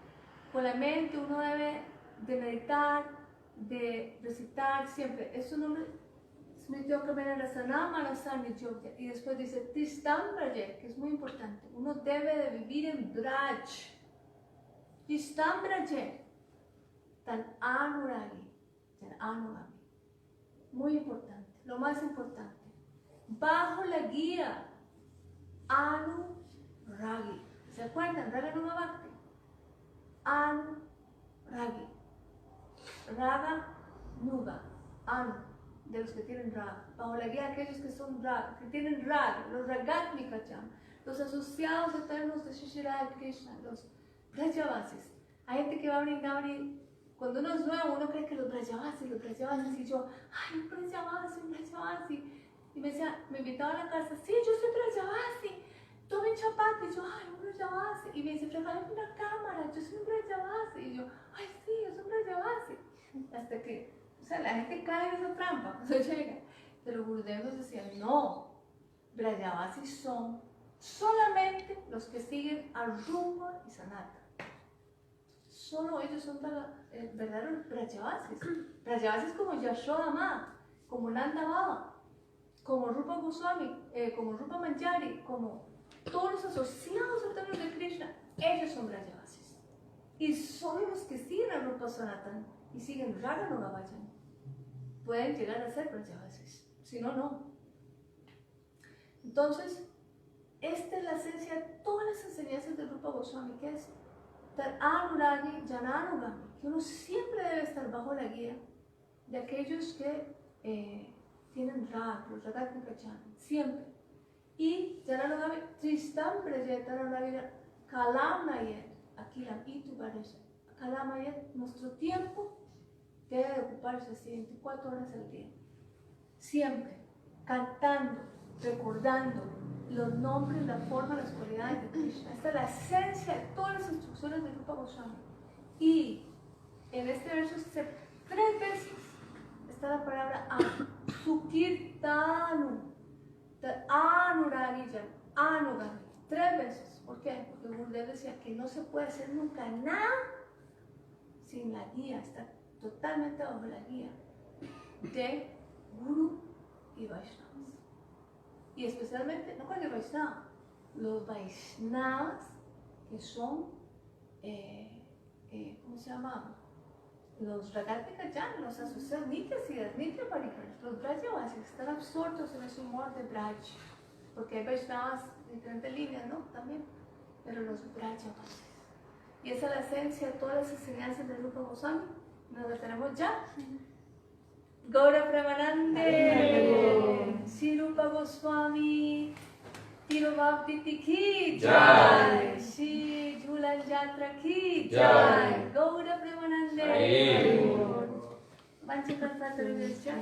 con la mente uno debe de meditar, de recitar siempre, es su nombre, Smrityo Kramena Rasanama Rasani Jokya, y después dice Tistam Braje, que es muy importante, uno debe de vivir en Braj, Tistam Braje, Tan Anuragi, muy importante, lo más importante, bajo la guía Anuragi, ¿se acuerdan? Raga Nuga Bhakti, Anuragi, Raga Nuga, Anu, de los que tienen Raga, bajo la guía de aquellos que son Raga, que tienen Raga, los Ragatmika Cham, los asociados eternos de Shishira de Krishna, los Brajavasis. Hay gente que va a brindar y cuando uno es nuevo, uno cree que los Brajavasis, y yo, ay, un Brajavasi, y me invitaba a la casa, sí, yo soy Brajavasi, tomen chapati, y yo, ay, un Brajavasi, y me dice, regálame una cámara, yo soy un Brajavasi, y yo, ay, sí, yo soy un Brajavasi, hasta que, o sea, la gente cae en esa trampa cuando llega, pero Gurudev nos decía, no, Brajavasis son solamente los que siguen a Rupa y Sanatana. Solo ellos son verdaderos Brajavasis. Brajavasis como Yashoda Ma, como Nanda Baba, como Rupa Goswami, como Rupa Manjari, como todos los asociados eternos de Krishna, ellos son Brajavasis. Y solo los que siguen a Rupa Sanatana y siguen Raga Nuga Bhajan pueden llegar a ser Brajavasis. Si no, no. Entonces, esta es la esencia de todas las enseñanzas de Rupa Goswami, que es Anuragi Jananugami, que uno siempre debe estar bajo la guía de aquellos que tienen Rag, los Ragatmika Chan, siempre. Y Jananugami Tristam Prayetananagina Kalamayet, Akilam Itu Baresha. Kalamayet, nuestro tiempo debe ocuparse así 24 horas al día, siempre cantando, recordando los nombres, la forma, las cualidades de Krishna. Esta es la esencia de todas las instrucciones de Rupa Goswami. Y en este verso, 3 veces, está la palabra Anu, Sukirtanu, Anuragijan, Anugami, 3 veces. ¿Por qué? Porque Gurudev decía que no se puede hacer nunca nada sin la guía, está totalmente bajo la guía de Guru y Vaishnavas. Y especialmente, no cualquier Vaishnava, los Vaishnavas que son, ¿cómo se llama? Los Ragatika los asociados Nityas y Nitya Parikaras, los Brajavasis, están absortos en ese humor de Braj, porque hay Vaishnavas de diferentes líneas, ¿no? También, pero los Brajavasis. Y esa es la esencia de todas las enseñanzas de Rupa Goswami. Nos la tenemos ya. Gaura Premanande, Shri Rupa Goswami, Tirobhavditi ki jai, Shri Jhulan Yatra ki jai, Gaura Premanande. Vanchakalpatarubhyascha,